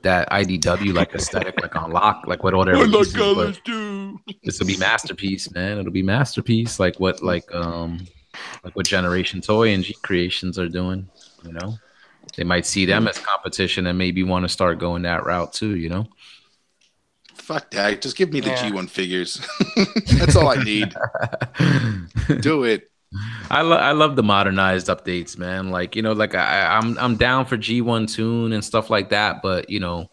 that IDW like aesthetic like on lock, like what all their releases, but too. this will be masterpiece, man. It'll be masterpiece, like what what Generation Toy and G Creations are doing. You know, they might see them as competition and maybe want to start going that route too. You know. Fuck that. Just give me the Yeah. G1 figures. That's all I need. Do it. I love the modernized updates, man. Like, you know, like I'm down for G1 tune and stuff like that, but you know,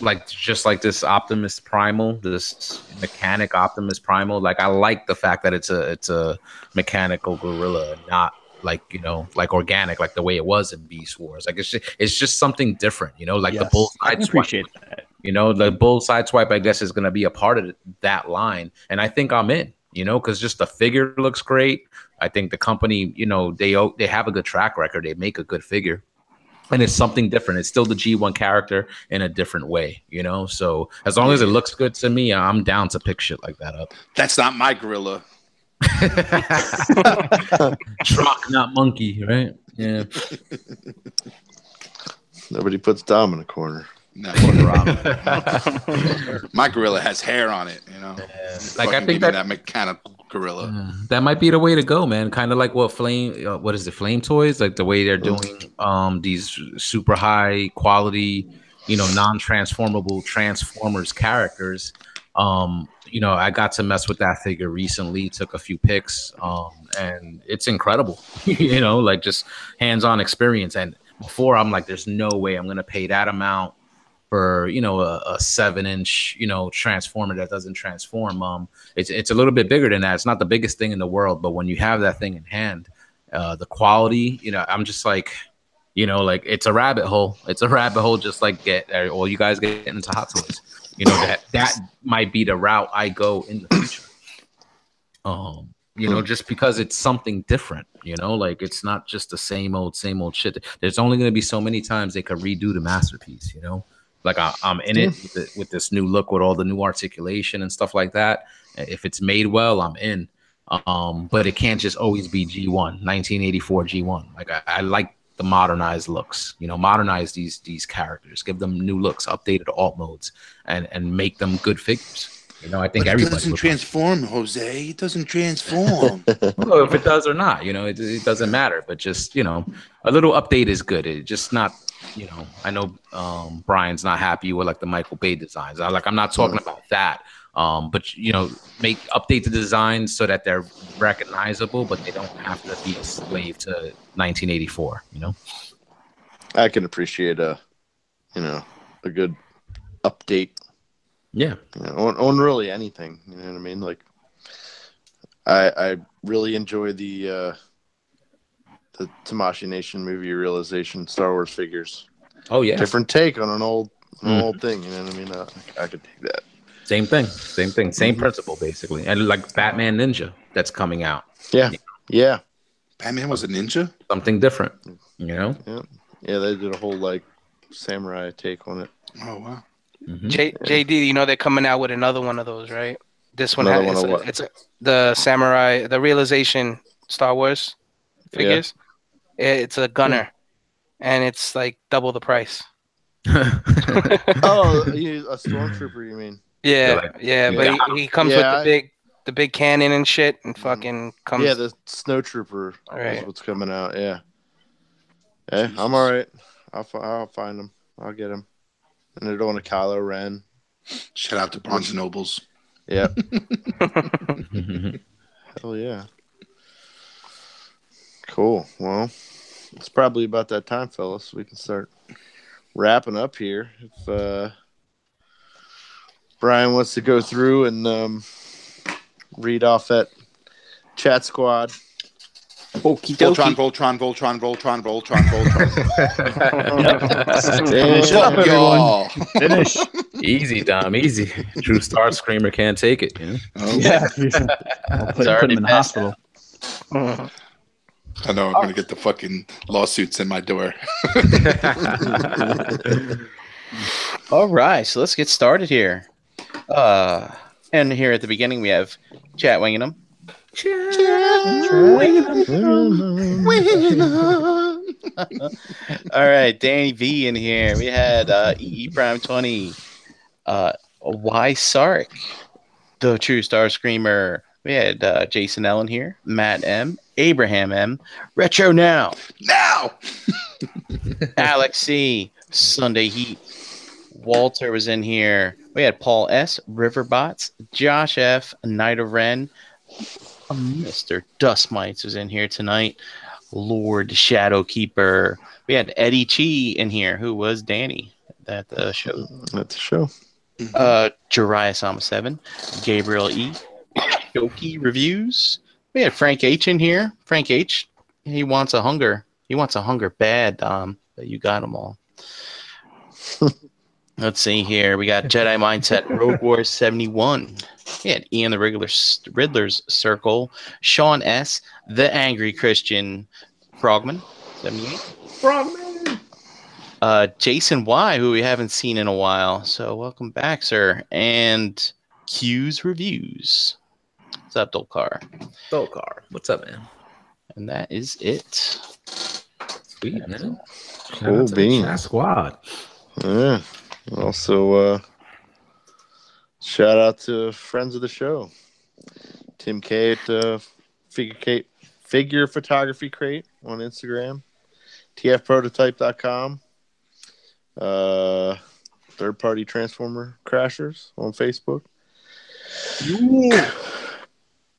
like just like this Optimus Primal, this mechanic Optimus Primal, like I like the fact that it's a mechanical gorilla, not like, you know, like organic, like the way it was in Beast Wars. Like it's just something different, you know, like the bull I side can swipe. appreciate that. You know, the bull side swipe, I guess, is going to be a part of that line. And I think I'm in, you know, because just the figure looks great. I think the company, you know, they have a good track record. They make a good figure. And it's something different. It's still the G1 character in a different way, you know? So as long as it looks good to me, I'm down to pick shit like that up. That's not my gorilla. Truck, not monkey, right? Yeah. Nobody puts Dom in a corner. No, my gorilla has hair on it, you know. Yeah. Like Fucking I give think me that that mechanical gorilla. that might be the way to go, man. Kind of like what what is it, Flame Toys? Like the way they're doing these super high quality, you know, non-transformable Transformers characters. You know, I got to mess with that figure recently, took a few pics, and it's incredible. You know, like just hands-on experience. And before I'm like, there's no way I'm gonna pay that amount for, you know, a 7-inch, you know, transformer that doesn't transform. It's a little bit bigger than that. It's not the biggest thing in the world, but when you have that thing in hand, the quality, you know, I'm just like, you know, like it's a rabbit hole. It's a rabbit hole, just like all you guys get into Hot Toys. You know, that might be the route I go in the future. You know, just because it's something different, you know, like it's not just the same old shit. There's only going to be so many times they could redo the masterpiece, you know. Like I'm in it with this new look, with all the new articulation and stuff like that. If it's made well, I'm in. But it can't just always be G1, 1984 G1. Like I like the modernized looks, you know, modernize these characters, give them new looks, updated alt modes, and make them good figures. You know, I think everybody doesn't transform, Jose. It doesn't transform. well, if it does or not, you know, it doesn't matter. But just, you know, a little update is good. It just not, you know, I know Brian's not happy with like the Michael Bay designs. I'm not talking about that. But you know, update the designs so that they're recognizable, but they don't have to be a slave to 1984. You know, I can appreciate a good update. Yeah, you know, on really anything. You know what I mean? Like, I really enjoy the Tamashii Nation movie realization Star Wars figures. Oh yeah, different take on an old thing. You know what I mean? I could take that. Same thing, same principle basically, and like Batman Ninja that's coming out. Yeah, yeah. Batman was a ninja. Something different, you know. Yeah. They did a whole like samurai take on it. Oh wow. Mm-hmm. JD, you know they're coming out with another one of those, right? This one It's the samurai, the realization Star Wars figures. Yeah. It's a gunner, and it's like double the price. Oh, a stormtrooper, you mean? Yeah, but he comes with the big cannon and shit, and fucking comes. Yeah, the snowtrooper is what's coming out. Yeah. Hey, I'm all right. I'll find him. I'll get him. And they're doing a Kylo Ren. Shout out to Barnes and Nobles. Yep. Hell yeah. Cool. Well, it's probably about that time, fellas. We can start wrapping up here. If Brian wants to go through and read off that chat squad. Voltron. Finish up, everyone. Finish. Easy, Dom. Easy. True Star Screamer can't take it. You know? Yeah. I'll put him in the hospital. I know I'm going to get the fucking lawsuits in my door. All right, so let's get started here. And here at the beginning, we have Chat Wingingham. All right, Danny V in here. We had EE Prime 20. Y Sark, the True Star Screamer. We had Jason Ellen here, Matt M, Abraham M, Retro Now, Alex C, Sunday Heat, Walter was in here. We had Paul S, Riverbots, Josh F, Night of Ren, Mr. Dust Mites was in here tonight, Lord Shadowkeeper. We had Eddie Chi in here, who was Danny at the show. That's the show. Jariah Sama 7, Gabriel E, Shoki Reviews. We had Frank H in here. Frank H, he wants a hunger. He wants a hunger bad, Dom, but you got them all. Let's see here. We got Jedi Mindset, Rogue Wars 71. We had Ian the Riddler's Circle, Sean S, The Angry Christian, Frogman 78. Frogman. Jason Y, who we haven't seen in a while. So welcome back, sir. And Q's Reviews. What's up, Dolcar? Dolcar. What's up, man? And that is it. Sweet, man. Cool beans. Chat Squad. Yeah. Also, shout out to friends of the show. Tim K at Figure Photography Crate on Instagram. TFPrototype.com. Third Party Transformer Crashers on Facebook.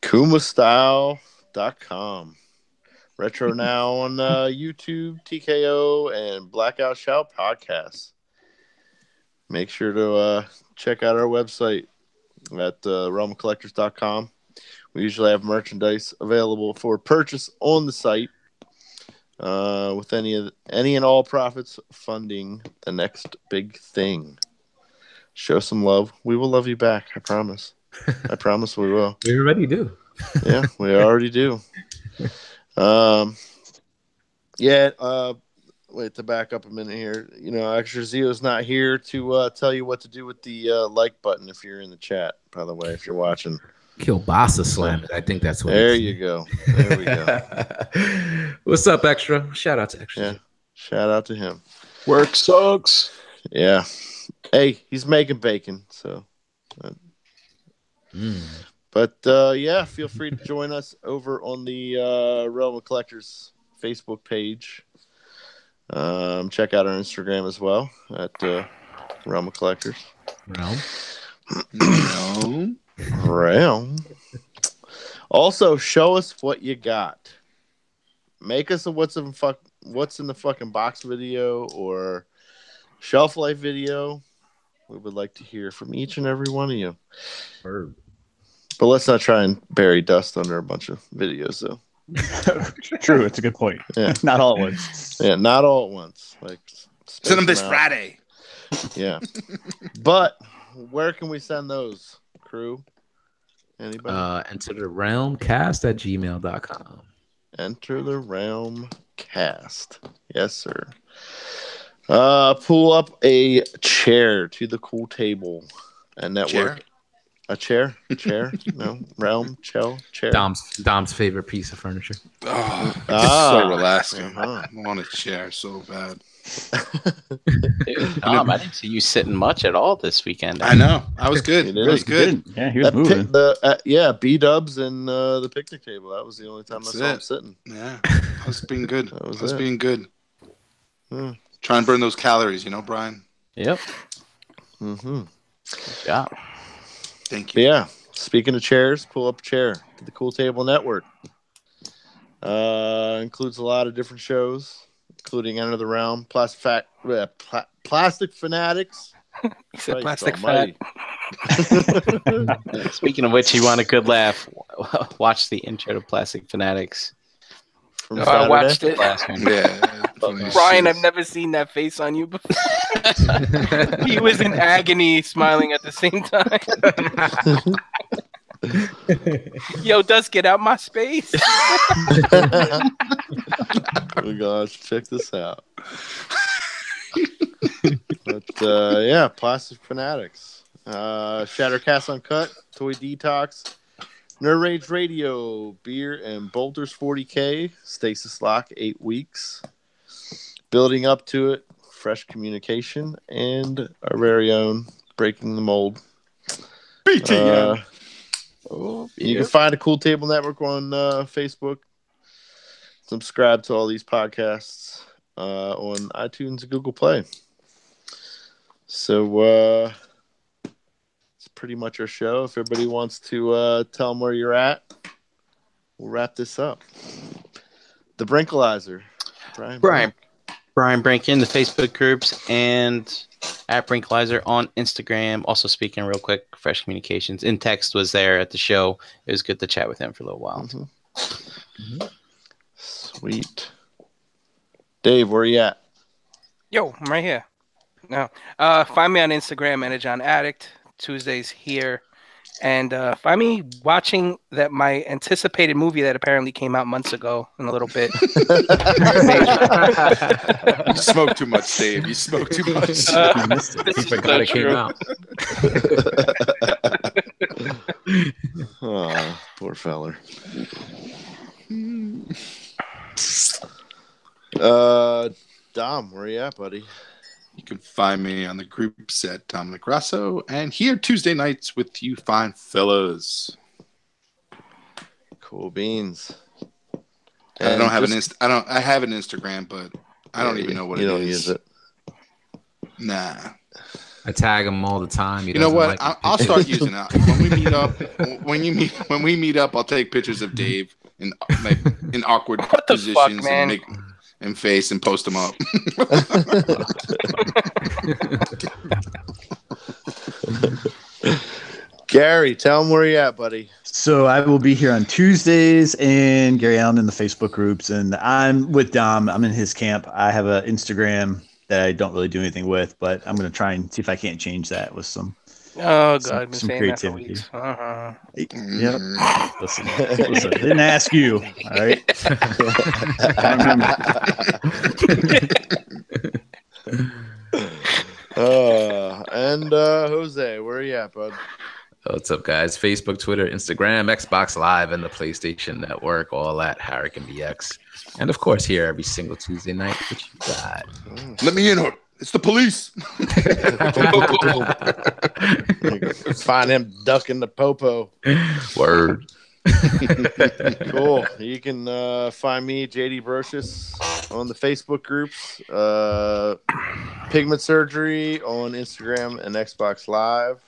KumaStyle.com. Retro Now on YouTube, TKO, and Blackout Shout podcasts. Make sure to check out our website at realmcollectors.com. We usually have merchandise available for purchase on the site, with any and all profits funding the next big thing. Show some love. We will love you back. I promise. I promise we will. We already do. Yeah, we already do. Wait, to back up a minute here. You know, Extra Zio's not here to tell you what to do with the like button if you're in the chat, by the way, if you're watching. Kielbasa slam it. I think that's what There you go. There we go. What's up, Extra? Shout out to Extra. Yeah. Shout out to him. Work sucks. Yeah. Hey, he's making bacon, so. But yeah, feel free to join us over on the Realm of Collectors Facebook page. Check out our Instagram as well at Realm of Collectors. Realm. Also, show us what you got. Make us a what's in the fucking box video or shelf life video. We would like to hear from each and every one of you. Bird. But let's not try and bury dust under a bunch of videos, though. True, it's a good point. Yeah. Not all at once. Yeah, not all at once. Like, Send them this Friday. Yeah. But where can we send those, crew? Anybody? Enter the realmcast@gmail.com. Enter the realm cast. Yes, sir. Pull up a chair to the cool table and network. A chair? No, realm, chair. Dom's favorite piece of furniture. Oh, it's so relaxing. Uh-huh. I want a chair so bad. Dude, Dom, I didn't see you sitting much at all this weekend. I know. I was good. He It did. was good. Yeah, he was moving. B-dubs and the picnic table. That was the only time That's I saw him it. sitting. Yeah, I was being good. That was I was it. being good. Hmm. Try and burn those calories, you know, Brian? Yep. Mm-hmm. Good job. Thank But you. yeah, speaking of chairs, pull up a chair to the Cool Table Network. Includes a lot of different shows, including Enter the Realm, Plastic Fanatics. He said Christ plastic fat. almighty. Speaking of which, you want a good laugh? Watch the intro to Plastic Fanatics. From No, I Saturday. watched it. Last one. Yeah. funny as Brian, shit. I've never seen that face on you before. He was in agony, smiling at the same time. Yo, Dust, get out my space. We gotta check this out. But yeah, Plastic Fanatics, Shattercast Uncut, Toy Detox, Nerd Rage Radio, Beer and Bolters 40K, Stasis Lock 8 weeks, Building Up to It, Fresh Communication, and our very own Breaking the Mold. BTN. You can find a Cool Table Network on Facebook. Subscribe to all these podcasts on iTunes and Google Play. So it's pretty much our show. If everybody wants to tell them where you're at, we'll wrap this up. The Brinkalizer. Brian Brink in the Facebook groups and at Brinkalizer on Instagram. Also speaking real quick, Fresh Communications in text was there at the show. It was good to chat with him for a little while. Sweet. Dave, where you at? Yo, I'm right here. No, find me on Instagram, Energon Addict. Tuesdays here, and find me watching my anticipated movie that apparently came out months ago in a little bit. You smoke too much, Dave. You smoke too much. You forgot it came out. Oh, poor feller. Dom, where you at, buddy? You can find me on the groups at Tom Negrasso and here Tuesday nights with you fine fellas. Cool beans. I don't have I have an Instagram, but I don't even know what it is. You don't use it. Nah. I tag him all the time. You know what? I'll start using it. When we meet up, when we meet up, I'll take pictures of Dave in awkward positions and face and post them up. Gary, tell them where you at, buddy. So I will be here on Tuesdays, and Gary Allen in the Facebook groups, and I'm with Dom. I'm in his camp. I have an Instagram that I don't really do anything with, but I'm going to try and see if I can't change that with some some creativity. Yep. Listen, I didn't ask you. All right. I remember. And Jose, where are you at, bud? What's up, guys? Facebook, Twitter, Instagram, Xbox Live, and the PlayStation Network, all at Harrican BX. And of course, here every single Tuesday night. What you got? Let me in. It's the police. Find him ducking the popo. Word. Cool. You can find me, JD Brocious, on the Facebook groups. Pigment Surgery on Instagram and Xbox Live.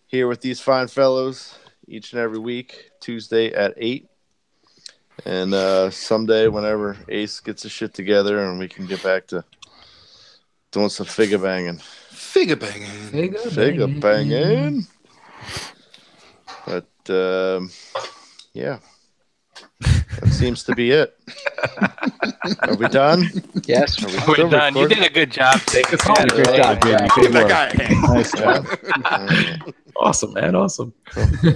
Here with these fine fellows each and every week, Tuesday at 8. And someday, whenever Ace gets his shit together and we can get back to doing some figure banging. Figure banging. But, yeah. That seems to be it. Are we done? Yes. We're done. You did a good job. Great job, baby. That guy. Nice job. Awesome, man. Awesome.